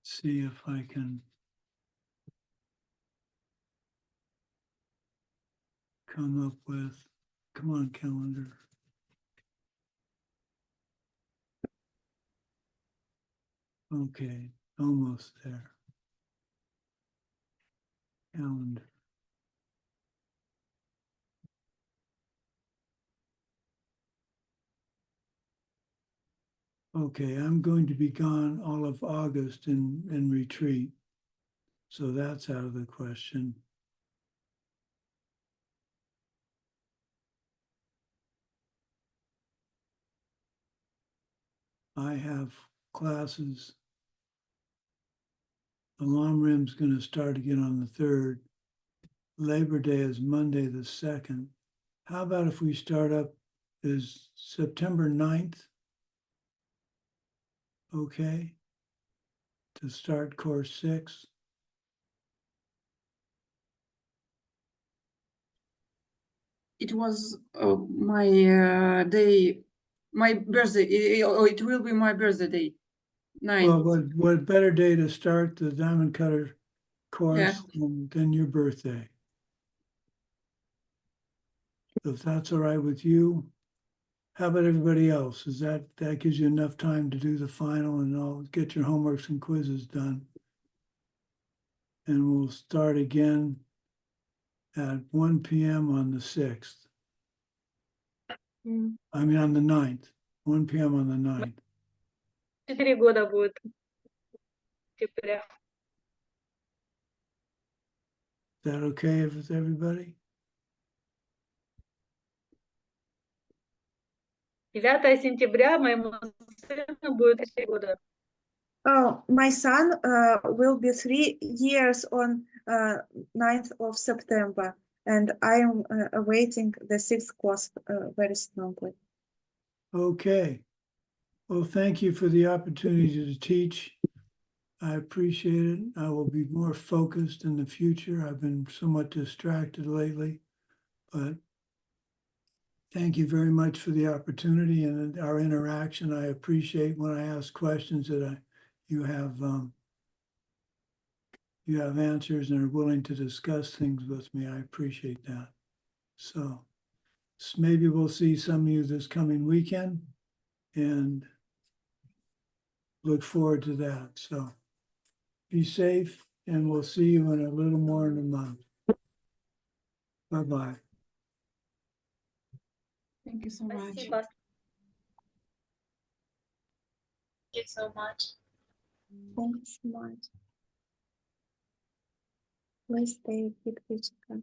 See if I can come up with, come on, calendar. Okay, almost there. Calendar. Okay, I'm going to be gone all of August in retreat. So that's out of the question. I have classes. Alam Rim's going to start again on the 3rd. Labor Day is Monday the 2nd. How about if we start up is September 9th? Okay. To start course 6. It was my day, my birthday. It will be my birthday. 9. Well, what better day to start the Diamond Cutter course than your birthday? If that's all right with you, how about everybody else? Is that gives you enough time to do the final and all, get your homeworks and quizzes done? And we'll start again at 1 p.m. on the 6th. I mean, on the 9th, 1 p.m. on the 9th. 4 года будет. Октября. Is that okay with everybody? 9 сентября моему сыну будет 4 года. Oh, my son will be 3 years on 9th of September, and I am awaiting the 6th course very strongly. Okay. Well, thank you for the opportunity to teach. I appreciate it. I will be more focused in the future. I've been somewhat distracted lately, but thank you very much for the opportunity and our interaction. I appreciate when I ask questions that you have answers and are willing to discuss things with me. I appreciate that. So maybe we'll see some of you this coming weekend and look forward to that. So be safe, and we'll see you in a little more than a month. Bye-bye. Thank you so much. Спасибо. Thank you so much. Thanks so much. Please stay with each other.